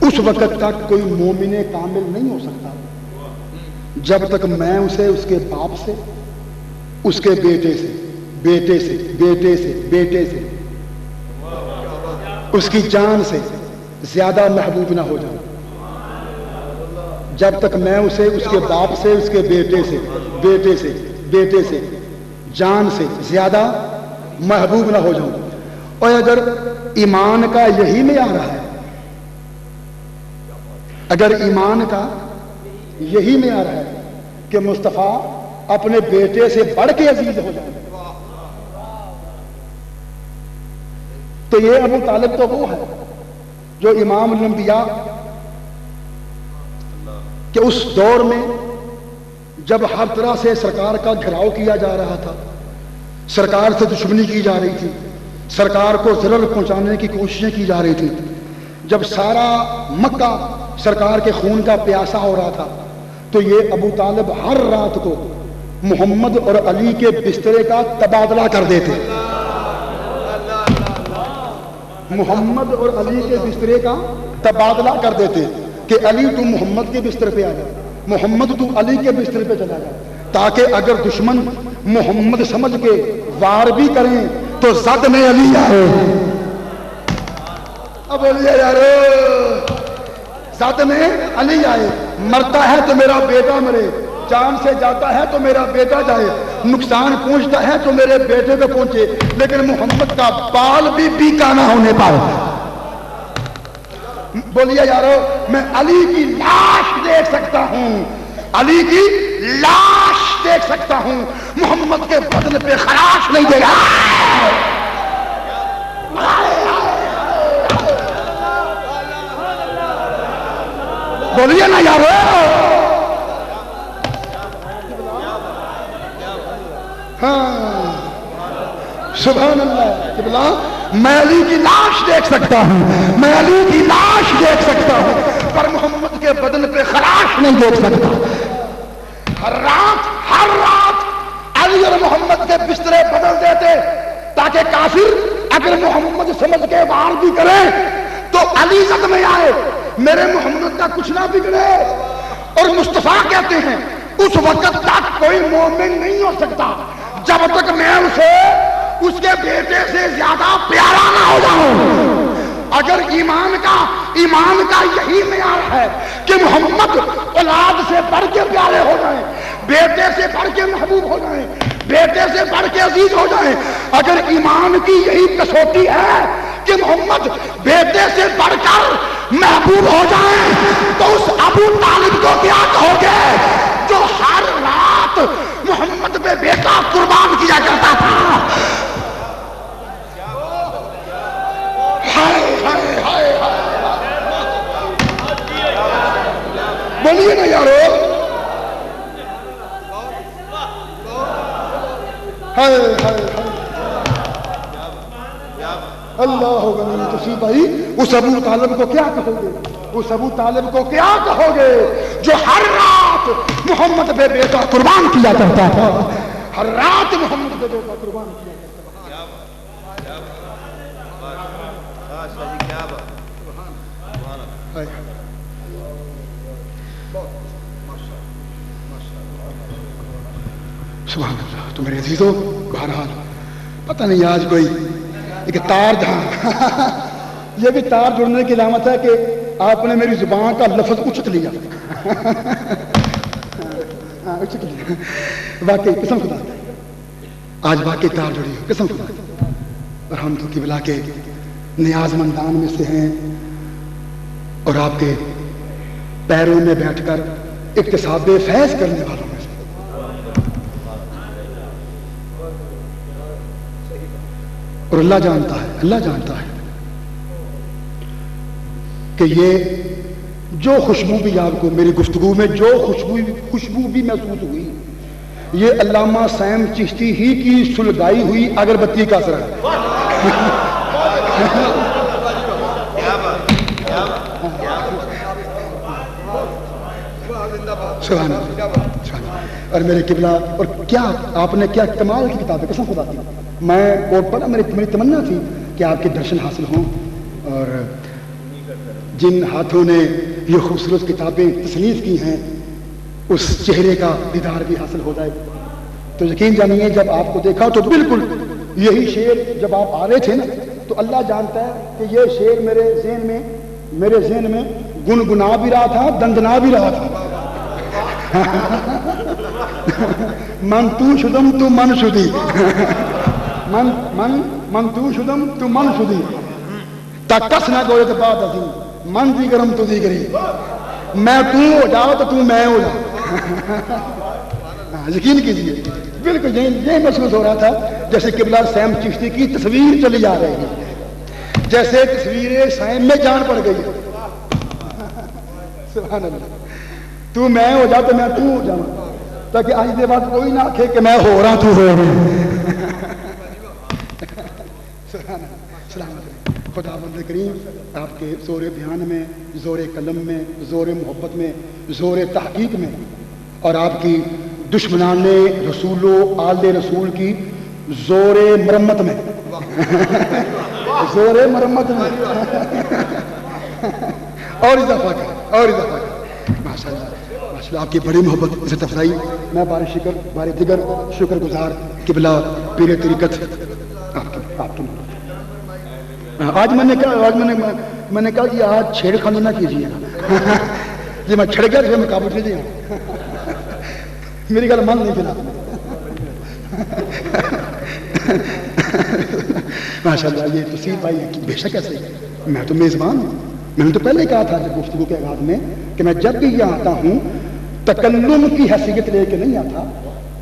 اس وقت تک کوئی مومن کامل نہیں ہو سکتا جب تک میں اسے اس کے باپ سے، اس کے بیٹے سے، بیٹے سے، بیٹے سے، بیٹے سے، اس کی جان سے زیادہ محبوب نہ ہو جاؤں. جب تک میں اسے اس کے باپ سے، اس کے بیٹے سے، بیٹے سے، بیٹے سے، جان سے زیادہ محبوب نہ ہو جاؤں. اور اگر ایمان کا یہی معیار ہے، اگر ایمان کا یہی معیار ہے کہ مصطفیٰ اپنے بیٹے سے بڑھ کے عزیز ہو جائے، تو یہ ابو طالب تو وہ ہے جو امام الانبیاء کہ اس دور میں جب ہر طرح سے سرکار کا گھراؤ کیا جا رہا تھا، سرکار سے دشمنی کی جا رہی تھی، سرکار کو ضرر پہنچانے کی کوششیں کی جا رہی تھی، جب سارا مکہ سرکار کے خون کا پیاسا ہو رہا تھا، تو یہ ابو طالب ہر رات کو محمد اور علی کے بسترے کا تبادلہ کر دیتے. محمد اور علی کے بسترے کا تبادلہ کر دیتے کہ علی تو محمد کے بستر پہ آ جائے، محمد تو علی کے بستر پہ چلا جائے، تاکہ اگر دشمن محمد سمجھ کے وار بھی کریں تو زد میں علی آئے. اب بولیے یار، زد میں علی آئے. مرتا ہے تو میرا بیٹا مرے، جان سے جاتا ہے تو میرا بیٹا جائے، نقصان پہنچتا ہے تو میرے بیٹے کو پہنچے، لیکن محمد کا بال بھی بیکا نہ ہونے پائے. بولیے یارو، میں علی کی لاش دیکھ سکتا ہوں، علی کی لاش دیکھ سکتا ہوں، محمد کے بدن پہ خراش نہیں دے گا. بولیے نا یارو. ہاں سبحان اللہ. قبلہ میں علی کی لاش دیکھ سکتا ہوں، میں علی کی لاش دیکھ سکتا ہوں، پر محمد کے بدن پہ خراش نہیں دیکھ سکتا. ہر رات علی اور محمد کے بسترے بدل دیتے تاکہ کافر اگر محمد سمجھ کے وار بھی کرے تو علی زد میں آئے، میرے محمد کا کچھ نہ بگڑے. اور مصطفیٰ کہتے ہیں اس وقت تک کوئی مومن نہیں ہو سکتا جب تک میں اسے اس کے بیٹے سے زیادہ پیارا نہ ہو جاؤں. اگر ایمان کا یہی معیار ہے کہ محمد اولاد سے بڑھ کے پیارے ہو جائیں، بیٹے سے بڑھ کے محبوب ہو جائیں، بیٹے سے بڑھ کے عزیز ہو جائیں، اگر ایمان کی یہی کسوٹی ہے کہ محمد بیٹے سے بڑھ کر محبوب ہو جائیں، تو اس ابو طالب کو کیا کہو گے جو ہر رات محمد پہ بیٹا قربان کیا کرتا تھا. بولیے نا یارو. اللہ غنی. تسی بھائی اس ابو طالب کو کیا کہو گے، اس ابو طالب کو کیا کہو گے جو ہر رات محمد پہ بیٹا قربان کیا کرتا تھا، ہر رات محمد پہ بیٹا قربان کیا کرتا تھا. سبحان اللہ. تو میرے عزیزوں، بہرحال پتہ نہیں آج کوئی ایک تار جہاں یہ بھی تار جڑنے کی علامت ہے کہ آپ نے میری زبان کا لفظ اچک لیا. واقعی قسم خدا آج واقعی تار جڑی ہو، قسم خدا. اور ہم تو قبلہ کے نیاز مندان میں سے ہیں اور آپ کے پیروں میں بیٹھ کر اکتساب فیض کرنے والوں میں سے. اور اللہ جانتا ہے کہ یہ جو خوشبو بھی آپ کو میری گفتگو میں جو خوشبو بھی محسوس ہوئی، یہ علامہ سیم چشتی ہی کی سلگائی ہوئی اگربتی کا اثر ہے. سبحان اللہ. اور میرے قبلہ، اور کیا آپ نے کیا کمال کی کتاب ہے، قسم خدا کی. میں بہت بڑا میری تمنا تھی کہ کہ آپ کے درشن حاصل ہوں، اور جن ہاتھوں نے یہ خوبصورت کتابیں تصنیف کی ہیں اس چہرے کا دیدار بھی حاصل ہو جائے۔ تو یقین جانیے جب آپ کو دیکھا تو بالکل یہی شعر جب آپ آ رہے تھے نا تو اللہ جانتا ہے کہ یہ شعر میرے ذہن میں گنگنا بھی رہا تھا، دندنا بھی رہا تھا۔ من تو شدم تو من شدی، من تو شدم تو من شدی، تکس نہ گوئے تو بات عظیم، من دی گرم تو دی گری، میں تو ہو جاؤ تو میں ہو جاؤ۔ یقین کیجیے بالکل یہی محسوس ہو رہا تھا جیسے قبلہ سیم چشتی کی تصویر چلی جا رہی ہے، جیسے تصویر سیم میں جان پڑ گئی ہے۔ سبحان اللہ، تو میں ہو جا تو میں تو ہو جاؤں، تاکہ آج دے بعد کوئی نہ آکھے کہ میں ہو رہا تو ہو رہا۔ خدا بند کریم آپ کے زور بیان میں، زور قلم میں، زور محبت میں، زور تحقیق میں، اور آپ کی دشمنان رسول و آل رسول کی زور مرمت میں، زور مرمت میں اور اضافہ کر، اور اضافہ کر۔ ماشاء اللہ آپ کی بڑی محبت، عزت افزائی، میں بار دیگر شکر گزار قبلہ پیر طریقت آپ کی محبت۔ آج میں نے کہا کہ آج چھیڑ خانی نہ کیجیے گا، جی میں چھڑ گیا تو میں قابو نہیں دیا، میری گل من نہیں چلا۔ ماشاء اللہ یہ تصویر پائی ہے کہ بے شک ایسے میں تو میزبان ہوں، میں نے تو پہلے کہا تھا جب گفتگو کے آغاز میں کہ میں جب بھی یہاں آتا ہوں تکلم کی حیثیت لے کے نہیں آتا،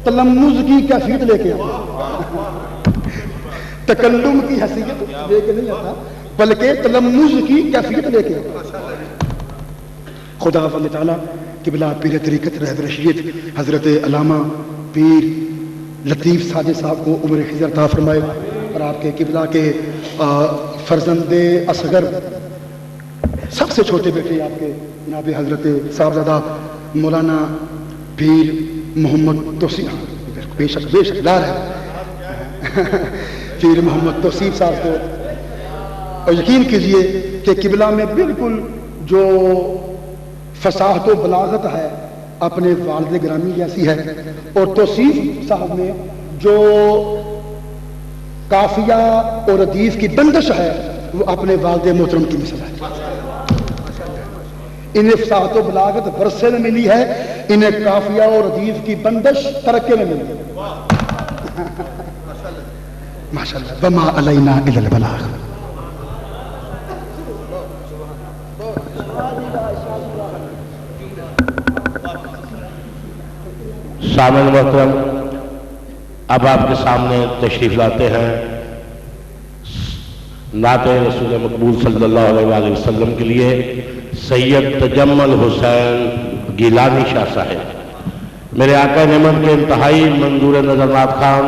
تلمذ کی کیفیت لے کے آتا، تکلم کی حیثیت لے کے نہیں آتا بلکہ تلمذ کی کیفیت لے کے آتا۔ خدا وند تعالیٰ قبلہ پیر طریقت رہبر رشید حضرت علامہ پیر لطیف ساجد صاحب کو عمر خضر عطا فرمائے، اور آپ کے قبلہ کے فرزند اصغر سب سے چھوٹے بیٹے آپ کے جناب حضرت صاحبزادہ مولانا پیر محمد توصیف، بے شک لار ہے پیر محمد توصیف صاحب کو، اور یقین کیجئے کہ قبلہ میں بالکل جو فصاحت و بلاغت ہے اپنے والد گرامی جیسی ہے، اور توصیف صاحب میں جو قافیہ اور ردیف کی بندش ہے وہ اپنے والد محترم کی مثل ہے۔ انہیں فصاحت و بلاغت ورثے میں ملی ہے، انہیں قافیہ اور ردیف کی بندش ترکے میں ملی ہے۔ ماشاءاللہ، وما علینا الا البلاغ۔ سامعین محترم، اب آپ کے سامنے تشریف لاتے ہیں نعت رسول مقبول صلی اللہ علیہ وآلہ وسلم کے لیے سید تجمل حسین گیلانی شاہ صاحب۔ میرے آقا نعمت کے انتہائی منظور نظر نات خان